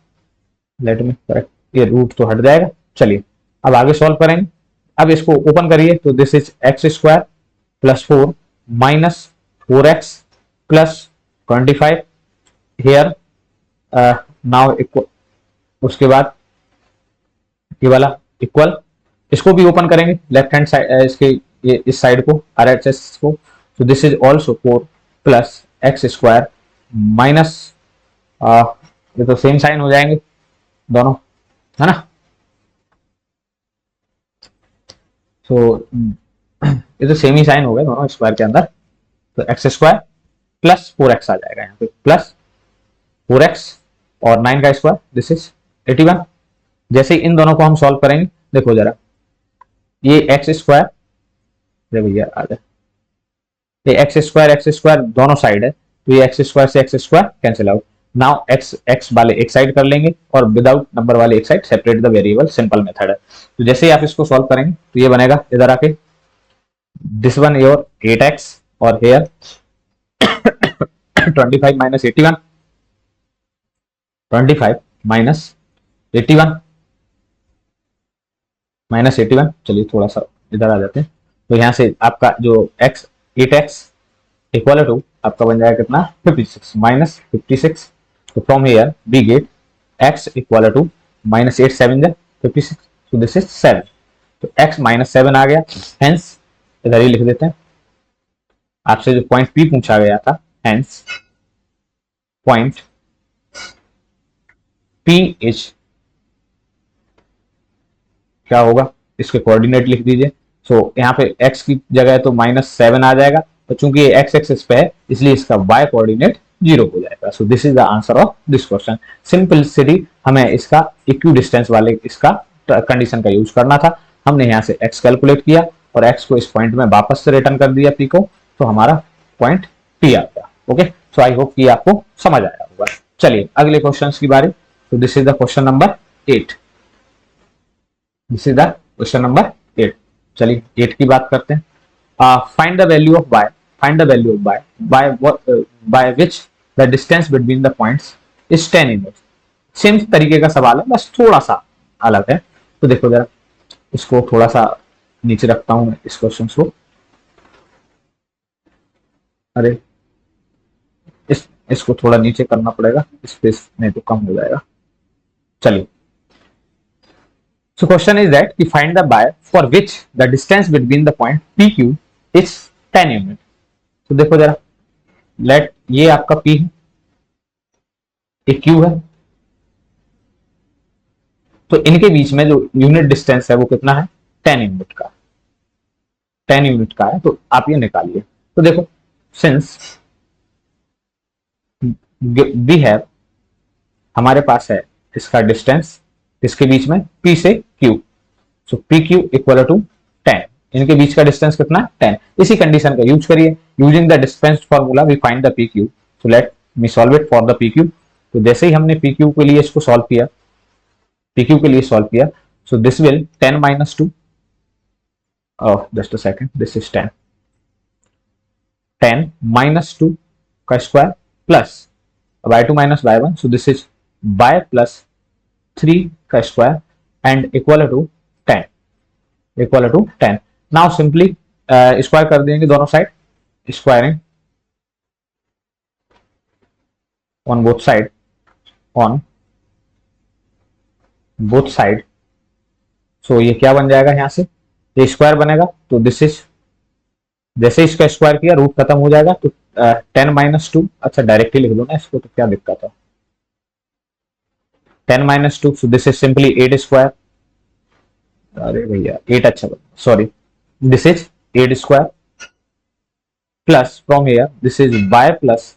लेट मी करेक्ट, ये रूट तो हट जाएगा। चलिए अब आगे सॉल्व करेंगे। अब इसको ओपन करिए, तो this is X square plus 4 minus 4x plus 25 here, now equal, उसके बाद ये वाला इक्वल, इसको भी ओपन करेंगे लेफ्ट हैंड साइड, इसके ये इस साइड को, RHS को, तो this is also 4 plus x square minus, ये तो सेम साइन हो जाएंगे दोनों, है ना। तो ये तो सेम ही साइन हो गए दोनों स्क्वायर के अंदर, तो एक्स स्क्वायर प्लस 4x आ जाएगा यहाँ पे, प्लस 4x और 9 का स्क्वायर, दिस इज 81। जैसे इन दोनों को हम सॉल्व करेंगे, देखो जरा, ये एक्स स्क्वायर, भैया आ जाए, ये एक्स स्क्वायर दोनों साइड है, तो ये एक्स स्क्वायर से x square cancel out. Now x वाले एक साइड कर लेंगे और विदाउट नंबर वाले एक side, separate the variable, simple method है। तो जैसे ही आप इसको सॉल्व करेंगे तो ये बनेगा इधर आके, दिस वन योर 8x और हेयर 25 माइनस 81, 25 माइनस 81 माइनस 81। चलिए थोड़ा सा इधर आ जाते हैं, तो यहाँ से आपका जो x 8x इक्वल टू आपका बन जाएगा कितना, 56 माइनस 56। तो from here we get x equal to minus 8 7 56, तो दिस इज 7। तो x माइनस 7 आ गया, हेंस इधर ही लिख देते हैं। आपसे जो पॉइंट P पूछा गया था, हेंस पॉइंट P इज, क्या होगा, इसके कोऑर्डिनेट लिख दीजिए। सो यहाँ पे x की जगह तो -7 आ जाएगा, तो चूंकि ये x एक्सिस पे है इसलिए इसका y कोऑर्डिनेट 0 हो जाएगा। सो this is the answer of this question. Simplicity, हमें इसका इक्वी डिस्टेंस वाले इसका कंडीशन का यूज करना था। हमने यहाँ से x कैलकुलेट किया और x को इस पॉइंट में वापस से रिटर्न कर दिया P को, तो हमारा पॉइंट P आ गया। ओके, सो आई होप कि आपको समझ आया होगा। चलिए अगले क्वेश्चन की बारी। तो this is the question number 8। This is the question number 8। चलिए 8 की बात करते हैं। Find the value of y, by which the distance between the points is 10 unit. Same तरीके का सवाल है, बस थोड़ा सा अलग है। तो देखो जरा, इसको थोड़ा सा नीचे रखता हूं इस क्वेश्चन को। अरे इसको थोड़ा नीचे करना पड़ेगा, स्पेस नहीं तो कम हो जाएगा। चलिए, so question is that कि find the by for which the distance between the point PQ is 10 unit। तो देखो जरा, लेट ये आपका P है, ये Q है, तो इनके बीच में जो यूनिट डिस्टेंस है वो कितना है, 10 यूनिट का, 10 यूनिट का है। तो आप ये निकालिए। तो देखो, सिंस वी हैव, हमारे पास है इसका डिस्टेंस इसके बीच में P से Q, so P Q equal to 10। इनके बीच का डिस्टेंस कितना है, 10। इसी कंडीशन का यूज करिए। Using the distance formula we find the P Q. So let me solve it for the P Q. तो जैसे ही हमने पी क्यू के लिए इसको सॉल्व किया, पी क्यू के लिए सॉल्व किया, so this will 10 minus 2, just a second, this is 10, 10 minus 2 का square plus y 2 minus y 1, so this is y plus 3 का square and equal to 10, equal to 10। Now simply square कर देंगे दोनों side, squaring on both side, on both side. So ये क्या बन जाएगा, यहां से ये स्क्वायर बनेगा, तो दिस इज, जैसे इसका स्क्वायर किया रूट खत्म हो जाएगा, तो 10 माइनस 2, अच्छा डायरेक्ट ही लिख दो ना इसको, तो क्या दिक्कत है, 10 minus 2, so this is simply 8 square. अरे भैया 8, अच्छा sorry, this is 8 square plus from here this is y plus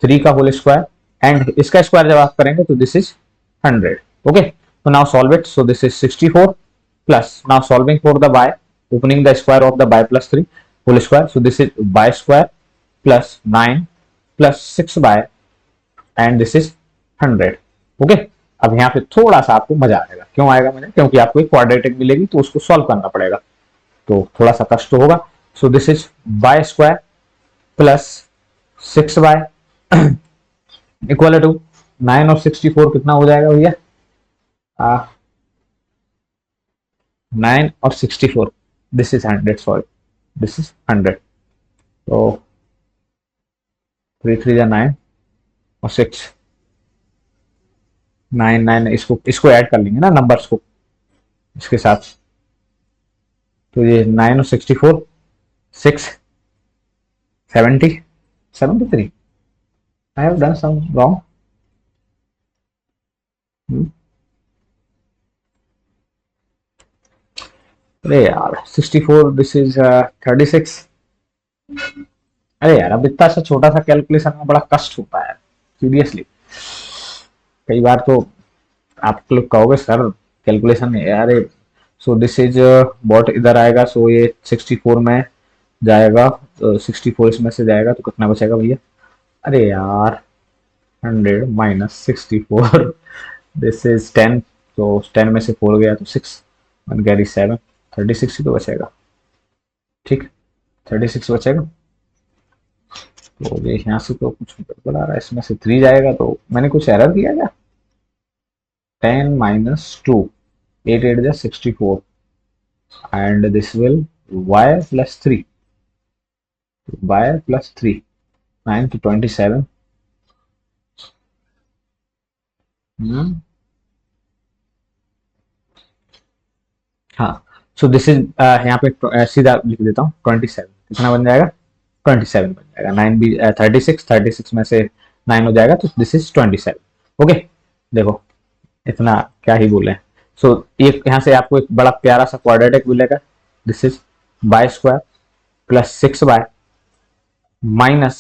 3 का होल स्क्वायर एंड इसका स्क्वायर जब आप करेंगे तो दिस इज 100। ओके, तो now solve it. So this is 64 plus, now solving for the y, opening the square of the y plus 3 whole square, so this is y square plus 9 plus 6 y and this is 100। Okay, अब यहाँ पे थोड़ा सा आपको मजा आएगा। क्यों आएगा मजा, क्योंकि आपको एक क्वाड्रेटिक मिलेगी तो उसको सॉल्व करना पड़ेगा, तो थोड़ा सा कष्ट होगा। So this is y square plus 6 y equal to 9 और 64 कितना हो जाएगा भैया, 9 और 64, this is 100, sorry this is 100। तो 3 3 9 और 6 9 9, इसको ऐड कर लेंगे ना नंबर्स को इसके साथ। तो ये 9 और 64, 6 70 73, I have done some wrong। अरे यार 64, दिस इज 36। अरे यार अब इतना सा छोटा सा कैलकुलेशन में बड़ा कष्ट होता है सीरियसली। कई बार तो आप लोग कहोगे सर कैलकुलेशन नहीं है, अरे सो दिस इज बॉट इधर आएगा, सो ये 64 में जाएगा, 64 इसमें से जाएगा तो कितना बचेगा भैया, अरे यार 100 माइनस 64, दिस इज 10, तो 10 में से 4 गया तो 6, 1 कैरी 7, 36 ही तो बचेगा। ठीक, 36 बचेगा। तो ये यहाँ से तो कुछ गड़बड़ आ रहा है, इसमें से 3 जाएगा, तो मैंने कुछ एरर किया क्या, 10 minus 2, 8 8 is 64 and this will y plus 3, y plus 3, 9 to 27। हाँ, सो दिस इज, यहाँ पे सीधा लिख देता हूँ 27, कितना बन जाएगा, 27 बन जाएगा। 9 भी 36 में से 9 हो जाएगा, तो दिस इज 27। ओके, देखो इतना क्या ही बोले। सो एक यहाँ से आपको एक बड़ा प्यारा सा क्वाड्रेटिक मिलेगा, this is y square plus 6 y minus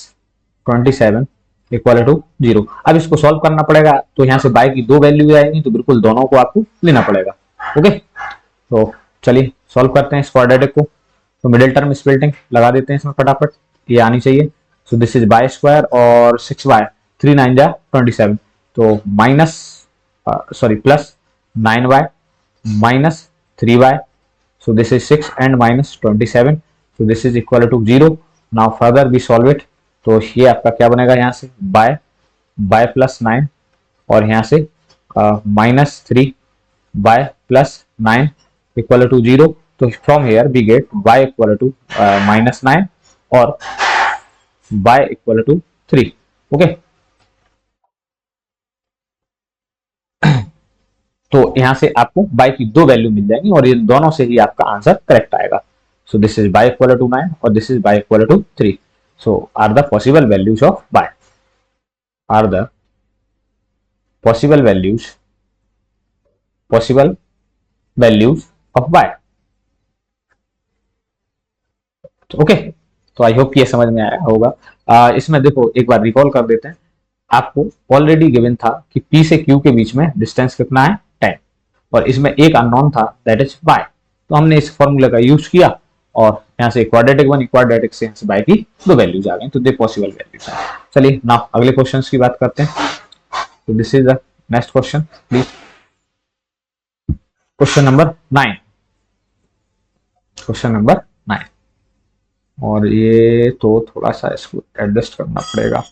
27 equal to 0। अब इसको सॉल्व करना पड़ेगा, तो यहाँ से बाय की 2 वैल्यू आएंगी, तो बिल्कुल दोनों को आपको लेना पड़ेगा। ओके, तो चलिए सॉल्व करते हैं इस क्वाड्रेटिक को। तो मिडिल टर्म स्प्लिटिंग लगा देते हैं इसमें फटाफट, ये आनी चाहिए। So this is y square और 6 बाय 3 9 जा 27, तो minus sorry plus 9 y minus 3 y, so this is 6 and minus 27, so this is equal to 0। now further we solve it, तो ये आपका क्या बनेगा, यहाँ से बाय प्लस 9 और यहाँ से -3 by +9 इक्वल टू 0। तो from here we get y equal to -9 और y इक्वल टू 3। ओके, तो यहां से आपको y की दो वैल्यू मिल जाएंगी और ये दोनों से ही आपका आंसर करेक्ट आएगा। So this is y equal to 9 और this is y equal to 3। So are the possible values of y, are the possible values of y। Okay, तो आई होप ये समझ में आया होगा। इसमें देखो एक बार रिकॉल कर देते हैं। आपको ऑलरेडी गिवन था कि P से Q के बीच में डिस्टेंस कितना है 10 और इसमें एक अननोन था दैट इज y। तो हमने इस फॉर्मूले का यूज किया और यहाँ से क्वाड्रेटिक वन क्वाड्रेटिक से यहाँ से y की दो वैल्यूज आ गई। तो दे पॉसिबल वैल्यूज है। चलिए नाउ अगले क्वेश्चन की बात करते हैं। तो this is the next question please. Question number 9, question number 9। और ये तो थोड़ा सा इसको एडजस्ट करना पड़ेगा।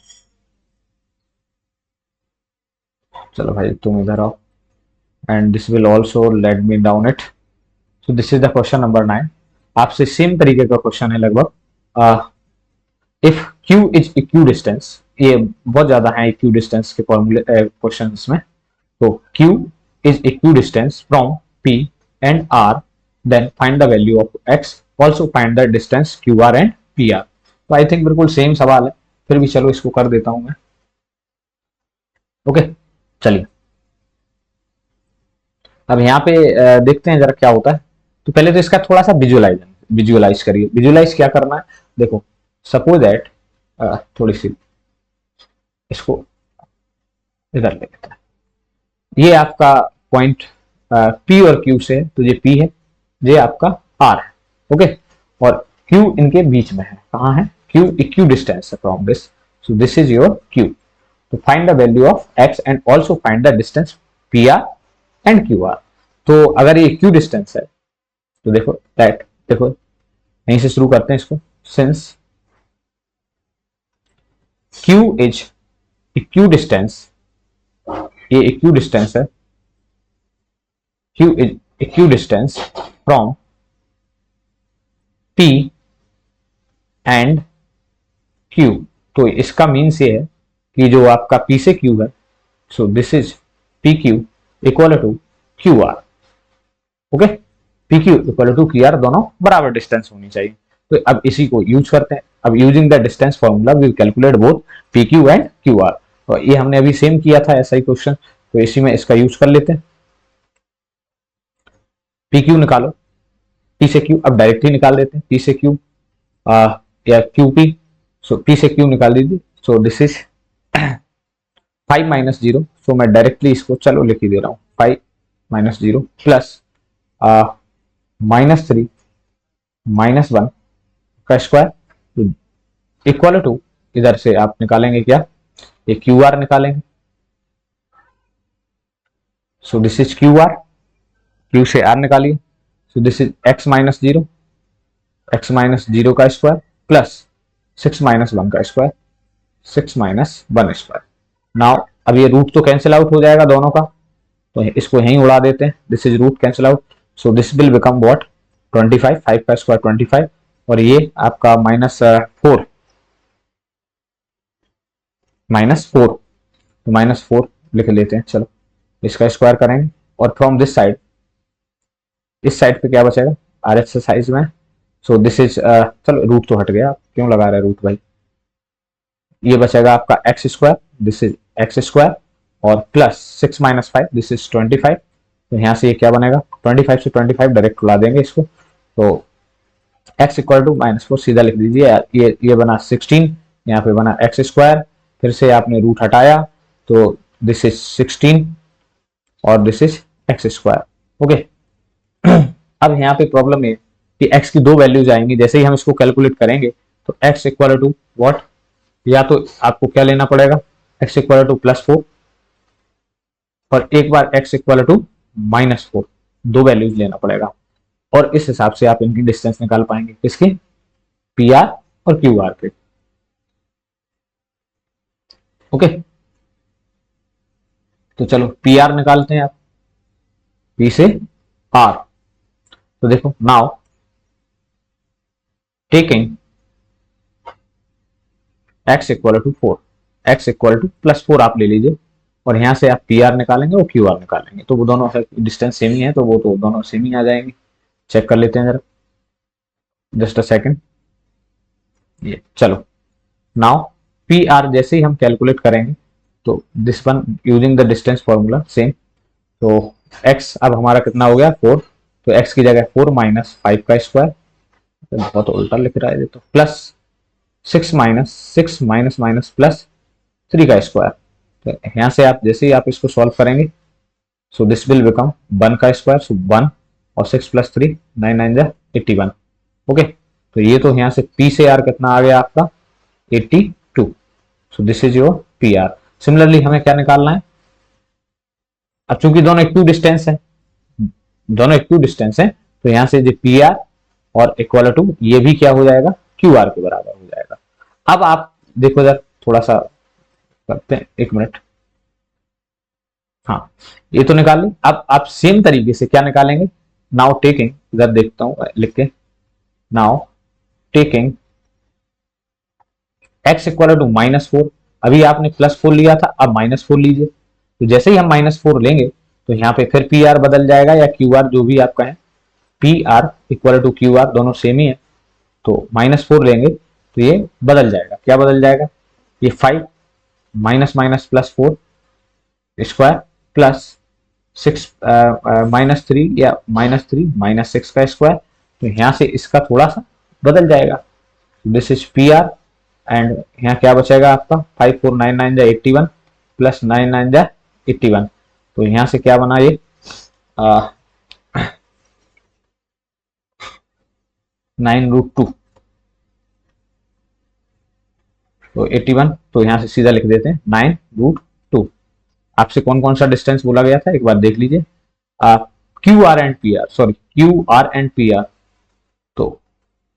चलो भाई तुम इधर आओ and this will also let me down it. So this is the question number 9। आपसे सेम तरीके का क्वेश्चन है लगभग। If Q is equidistant, ये बहुत ज्यादा है इक्यू डिस्टेंस के फॉर्मूले क्वेश्चन में। तो Q is equidistant from P and R, then find the value of X, also find the distance QR and PR। तो आई थिंक बिल्कुल सेम सवाल है, फिर भी चलो इसको कर देता हूं मैं। ओके, चलिए अब यहाँ पे देखते हैं जरा क्या होता है। तो पहले तो इसका थोड़ा सा विजुअलाइज करिए। विजुअलाइज क्या करना है, देखो सपोज दैट थोड़ी सी इसको इधर ले लेते हैं। ये आपका पॉइंट P और Q से, तो ये P है, ये आपका R है। ओके, और Q इनके बीच में है। कहाँ है? Q इक्यू डिस्टेंस है from this, so this is your Q। तो find the value of X and also find the distance PR and QR। तो अगर ये इक्यू डिस्टेंस है तो देखो दैट, देखो यहीं से शुरू करते हैं इसको। Since Q is equidistant, ये इक्यू डिस्टेंस है, Q is equidistant from P and Q। तो इसका मीन्स ये है कि जो आपका P से Q है, so this is PQ equal to QR। Okay, PQ equal to QR दोनों बराबर डिस्टेंस होनी चाहिए। तो अब इसी को यूज करते हैं। अब using the distance formula we calculate both PQ and QR। तो ये हमने अभी सेम किया था ऐसा ही क्वेश्चन, तो इसी में इसका यूज कर लेते हैं। PQ निकालो, P से Q, अब डायरेक्टली निकाल देते हैं P से Q या QP। सो P से Q निकाल दीजिए। सो दिस इज 5 माइनस 0। सो मैं डायरेक्टली इसको चलो लिख ही दे रहा हूँ, 5 माइनस 0 प्लस -3 -1 का स्क्वायर इक्वल टू, इधर से आप निकालेंगे क्या, ये QR निकालेंगे। सो दिस इज QR, Q से R निकालिए। सो this is x minus 0, x minus 0 का स्क्वायर प्लस 6 माइनस 1 का स्क्वायर, 6 माइनस 1 स्क्वायर। नाउ अब ये रूट तो कैंसिल आउट हो जाएगा दोनों का, तो इसको यहीं उड़ा देते हैं। This is root cancel out, so this will become what 25, 5 का स्क्वायर 25 और ये आपका -4, तो -4 लिख लेते हैं। चलो इसका स्क्वायर करेंगे और फ्रॉम दिस साइड, इस साइड पे क्या बचेगा आर एक्सरसाइज में। सो दिस इज चलो रूट तो हट गया, क्यों लगा रहे रूट भाई। ये बचेगा आपका x square, this is X square और प्लस 6 माइनस 5, दिस इज 25। तो यहाँ से ये क्या बनेगा, 25 से 25 डायरेक्ट उड़ा देंगे इसको। तो x इक्वल टू -4 सीधा लिख दीजिए। ये बना 16, यहाँ पे बना एक्स स्क्वायर, फिर से आपने रूट हटाया तो दिस इज 16 और this is X square. Okay, अब यहाँ पे प्रॉब्लम है कि x की दो वैल्यूज आएंगी। जैसे ही हम इसको कैलकुलेट करेंगे तो x इक्वल टू व्हाट, या तो आपको क्या लेना पड़ेगा, x इक्वल टू +4 और एक बार x इक्वल टू -4, दो वैल्यूज लेना पड़ेगा और इस हिसाब से आप इनकी डिस्टेंस निकाल पाएंगे, किसकी, PR और QR के। ओके, तो चलो पी आर निकालते हैं आप, पी से आर। तो देखो now taking x equal to 4, x equal to +4 आप ले लीजिए, और यहां से आप पी आर निकालेंगे और क्यू आर निकालेंगे, तो वो दोनों डिस्टेंस सेम ही है, तो वो तो दोनों सेम ही आ जाएंगे। चेक कर लेते हैं जरा, जस्ट अ सेकंड। ये चलो नाउ पी आर जैसे ही हम कैलकुलेट करेंगे, तो this one using the distance formula same, तो x अब हमारा कितना हो गया 4, तो x की जगह 4 माइनस 5 का स्क्वायर, बहुत उल्टा लिख रहा है, तो प्लस 6 माइनस माइनस प्लस 3 का स्क्वायर। तो यहां से आप जैसे ही आप इसको सॉल्व करेंगे, सो दिस विल बिकम 1 का स्क्वायर, सो 1 और 6 प्लस 3 9 9 जा 81। ओके, तो ये तो यहां से पी से आर कितना आ गया आपका 82। सो this is your P R. Similarly हमें क्या निकालना है, अब चूंकि दोनों इक्वल डिस्टेंस है, दोनों इक्वल डिस्टेंस है, तो यहां से जो पी आर और इक्वल टू ये भी क्या हो जाएगा क्यू आर के बराबर हो जाएगा। अब आप देखो जरा, थोड़ा सा करते हैं, 1 मिनट। हाँ, ये तो निकाल ली। अब आप सेम तरीके से क्या निकालेंगे, नाउ टेकिंग, इधर देखता हूं लिख के, now taking x equal to -4, अभी आपने +4 लिया था, अब -4 लीजिए, तो जैसे ही हम -4 लेंगे, तो यहाँ पे फिर पी आर बदल जाएगा या क्यू आर, जो भी आपका है, P R equal to Q R, दोनों सेम ही है, तो -4 लेंगे तो ये बदल जाएगा, क्या बदल जाएगा, ये 5 माइनस माइनस +4 स्क्वायर प्लस 6 -3 या -3 -6 का स्क्वायर, तो यहाँ से इसका थोड़ा सा बदल जाएगा, this is P R, and यहाँ क्या बचेगा आपका 5 4 9 9 जा 81 प्लस 9 9 जा 81, तो यहाँ से क्या बना ये 9√2, तो 81, तो यहाँ से सीधा लिख देते हैं 9√2। आपसे कौन कौन सा डिस्टेंस बोला गया था एक बार देख लीजिए, Q R and P R, sorry Q R and P R, तो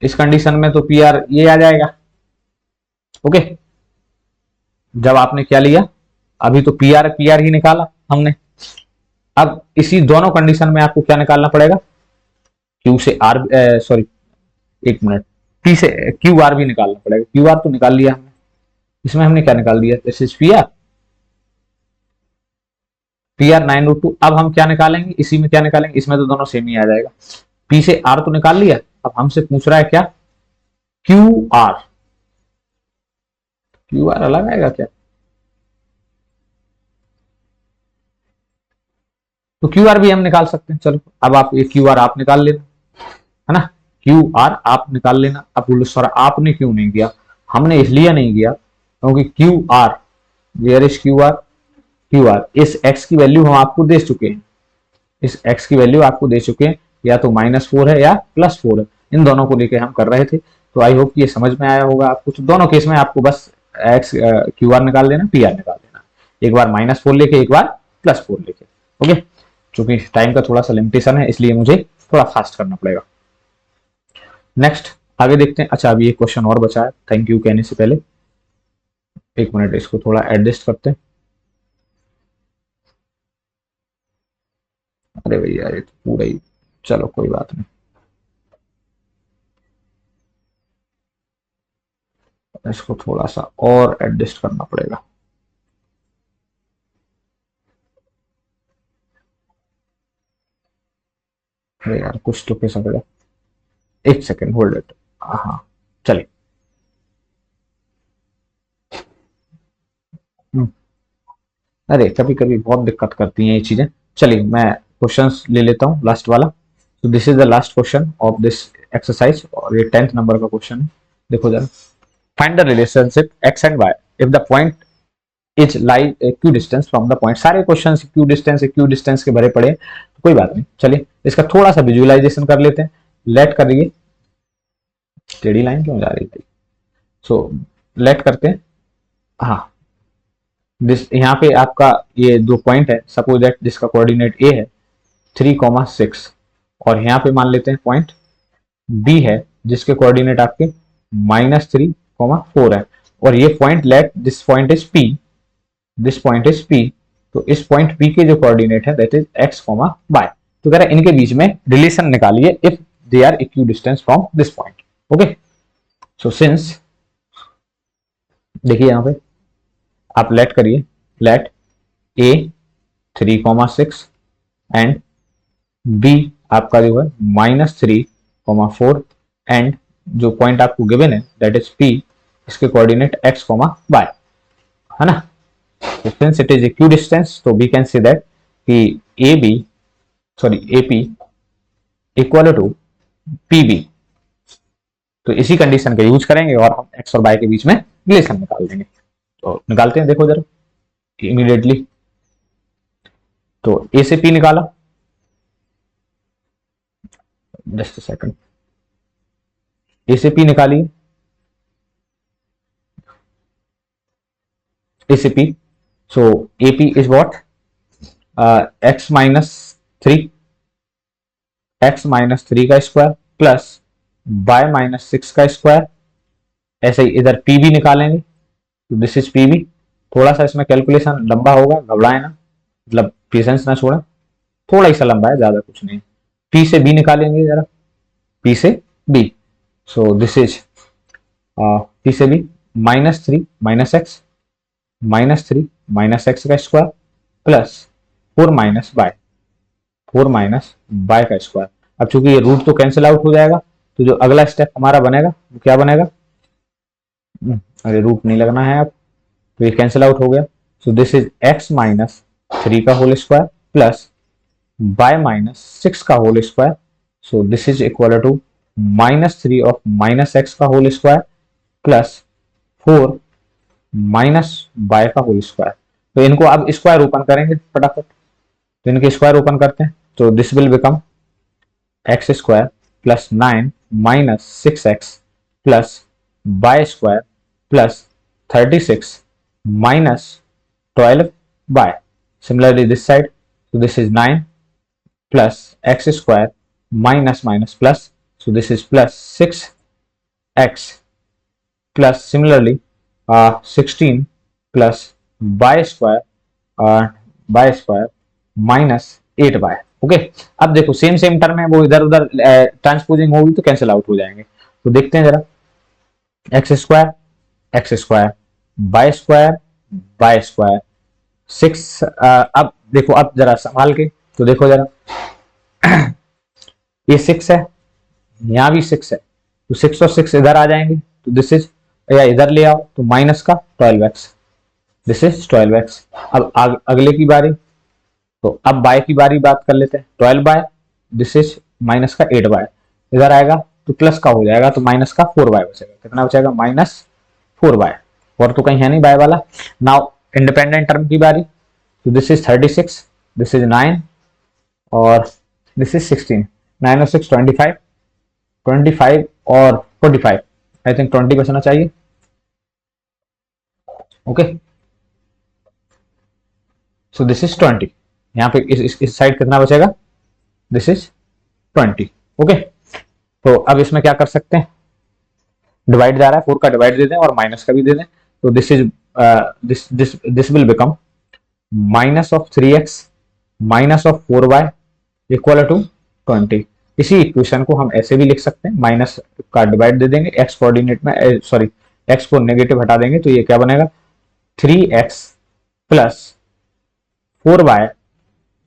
इस कंडीशन में तो पी आर ये आ जाएगा। ओके, जब आपने क्या लिया, अभी तो पी आर ही निकाला हमने, अब इसी दोनों कंडीशन में आपको क्या निकालना पड़ेगा, क्यू से आर, सॉरी 1 मिनट, पी से क्यू आर भी निकालना पड़ेगा, क्यू आर तो निकाल लिया हमने, इसमें हमने क्या निकाल दिया, दिस इज पी आर 9√2। अब हम क्या निकालेंगे, इसी में क्या निकालेंगे, इसमें तो दोनों सेम ही आ जाएगा, पी से आर तो निकाल लिया, अब हमसे पूछ रहा है क्या क्यू आर, क्यू आर अलग आएगा क्या, तो क्यू आर भी हम निकाल सकते हैं। चलो अब आप ये क्यू आर आप निकाल लेना, है ना, क्यू आर आप निकाल लेना। अब बोलो सर आपने क्यों नहीं किया, हमने इसलिए नहीं किया क्योंकि Q R, where is Q R, Q R इस एक्स की वैल्यू हम आपको दे चुके हैं, इस एक्स की वैल्यू आपको दे चुके हैं, या तो -4 है या +4 है, इन दोनों को लेके हम कर रहे थे, तो आई होप ये समझ में आया होगा आपको। तो दोनों केस में आपको बस एक्स क्यू आर निकाल देना, पी आर निकाल देना, एक बार -4 लेके एक बार +4 लेके। ओके, चूंकि टाइम का थोड़ा सा लिमिटेशन है, इसलिए मुझे थोड़ा फास्ट करना पड़ेगा। नेक्स्ट आगे देखते हैं। अच्छा अभी एक क्वेश्चन और बचा है, थैंक यू कहने से पहले 1 मिनट इसको थोड़ा एडजस्ट करते हैं। अरे भैया ये तो पूरा ही, चलो कोई बात नहीं, इसको थोड़ा सा और एडजस्ट करना पड़ेगा। अरे यार कुछ तो कैसा पड़ेगा, 1 सेकेंड होल्ड इट। हाँ चलिए, अरे कभी कभी बहुत दिक्कत करती हैं ये चीजें। चलिए मैं क्वेश्चंस ले लेता हूँ लास्ट वाला। तो this is the last question of this exercise, और ये 10th नंबर का क्वेश्चन है। देखो जरा, find the relationship x and y if the point is lie equidistant from the point. सारे क्वेश्चन इक्वी डिस्टेंस के भरे पड़े, तो कोई बात नहीं, चलिए इसका थोड़ा सा विजुअलाइजेशन कर लेते हैं। लेट करिए, टेढ़ी लाइन क्यों जा रही थी, सो लेट करते हैं। हाँ, यहाँ पे आपका ये 2 पॉइंट है, सपोज दैट जिसका कोऑर्डिनेट ए है 3,6, और यहाँ पे मान लेते हैं पॉइंट बी है जिसके कोऑर्डिनेट आपके -3,4 है, और ये point let this point is P, this point is P, तो इस पॉइंट P के जो कोऑर्डिनेट है दैट इज x, y। तो कह रहा है इनके बीच में रिलेशन निकालिए if they are equidistant from this point. Okay, so since, देखिए यहां पे आप लेट करिए, लेट a 3,6 एंड b आपका जो है -3,4 एंड जो पॉइंट आपको गिवन है दैट इज P, इसके कोऑर्डिनेट x, y है ना। Since it is equidistance, so we can say that कि AP इक्वल टू PB। तो इसी कंडीशन का यूज करेंगे और हम x और y के बीच में रिलेशन निकाल देंगे। तो निकालते हैं, देखो जरा इमीडिएटली। तो A से P निकाला, जस्ट सेकंड, A से P निकालिए, A से P, so AP is what, x -3 का स्क्वायर प्लस y -6 का स्क्वायर। ऐसे ही इधर PB निकालेंगे, तो दिस इज PB। थोड़ा सा इसमें कैलकुलेशन लंबा होगा, घबराए ना, मतलब पेशेंस ना छोड़ें, थोड़ा ही सा लंबा है, ज्यादा कुछ नहीं। P से B निकालेंगे जरा, P से B, so this is P से B -3 -x का स्क्वायर प्लस 4 y का स्क्वायर। अब चूंकि ये रूट तो कैंसिल आउट हो जाएगा, तो जो अगला स्टेप हमारा बनेगा वो क्या बनेगा, अरे रूट नहीं लगना है अब, तो ये कैंसिल आउट हो गया। सो दिस इज x -3 का होल स्क्वायर प्लस y -6 का whole square. So this is equal to -3 of -x का होल स्क्वायर प्लस 4 y का होल स्क्वायर। तो इनको अब स्क्वायर ओपन करेंगे फटाफट, तो इनके स्क्वायर ओपन करते हैं, तो this will become x square plus 9 -6x plus y square plus 36 -12y। Similarly this side, so this is 9 plus x square minus plus, so this is plus 6x plus similarly 16 plus y square minus 8y। Okay, अब देखो same term है, वो इधर उधर transposing होगी तो cancel out हो जाएंगे। तो देखते हैं जरा, एक्स स्क्वायर वाई स्क्वायर 6। अब देखो, अब जरा संभाल के तो देखो जरा, ये 6 है, यहां भी 6 है, तो 6 और 6 इधर आ जाएंगे, तो दिस इज, या इधर ले आओ तो माइनस का 12x, दिस इज 12x। अब अगले की बारी, तो अब बाय की बारी बात कर लेते हैं, 12y, दिस इज माइनस का 8y, इधर आएगा तो प्लस का हो जाएगा, तो माइनस का 4y बचेगा। कितना बचेगा, -4y, और तो कहीं है नहीं बाय वाला। नाउ इंडिपेंडेंट टर्म की बारी, तो दिस इज 36, दिस इज 9 और दिस इज 16, 9 और 6 25 और 45, आई थिंक 20 बचना चाहिए। ओके, सो दिस इज 20, यहाँ पे इस साइड कितना बचेगा, दिस इज 20। ओके, तो अब इसमें क्या कर सकते हैं, डिवाइड जा रहा है, 4 का डिवाइड दे दें और माइनस का भी दे दें, तो this is this will become minus of 3x minus of 4y equal to 20। इसी इक्वेशन को हम ऐसे भी लिख सकते हैं, माइनस का डिवाइड दे देंगे x कोऑर्डिनेट में, सॉरी x को नेगेटिव हटा देंगे, तो ये क्या बनेगा, 3x plus 4y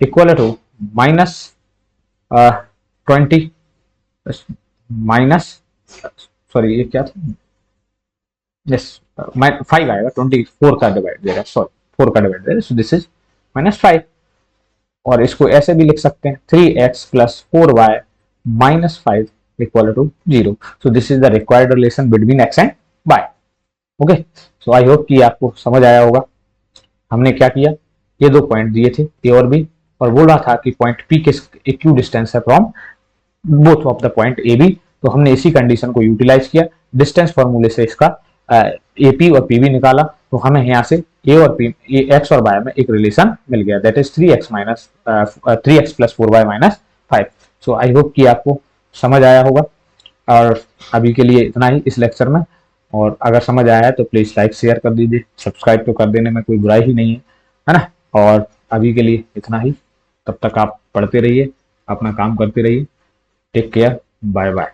equal to minus 20 minus, sorry ये क्या था, यस 5 आएगा, 24 का डिवाइड दे रहा है, सॉरी 4 का डिवाइड दे रहा है, सो दिस इज -5। और इसको ऐसे भी लिख सकते हैं, 3x plus 4y minus 5 equal to 0। So this is the required relation between x and y। Okay, so I hope कि आपको समझ आया होगा। हमने क्या किया, ये दो पॉइंट दिए थे ए और बी, और बोला था कि पॉइंट पी के इक्यू डिस्टेंस है from both of the point A B, तो हमने इसी कंडीशन को यूटिलाइज किया, डिस्टेंस फॉर्मूले से इसका एपी और पीबी निकाला, तो हमें यहाँ से ए और पी, एक्स और वाई में एक रिलेशन मिल गया, that is 3x plus 4y minus 5। So I hope कि आपको समझ आया होगा, और अभी के लिए इतना ही इस लेक्चर में। और अगर समझ आया है तो प्लीज लाइक शेयर कर दीजिए, सब्सक्राइब तो कर देने में कोई बुराई ही नहीं है ना। और अभी के लिए इतना ही। तब तक आप पढ़ते रहिए, अपना काम करते रहिए। Take care, bye bye.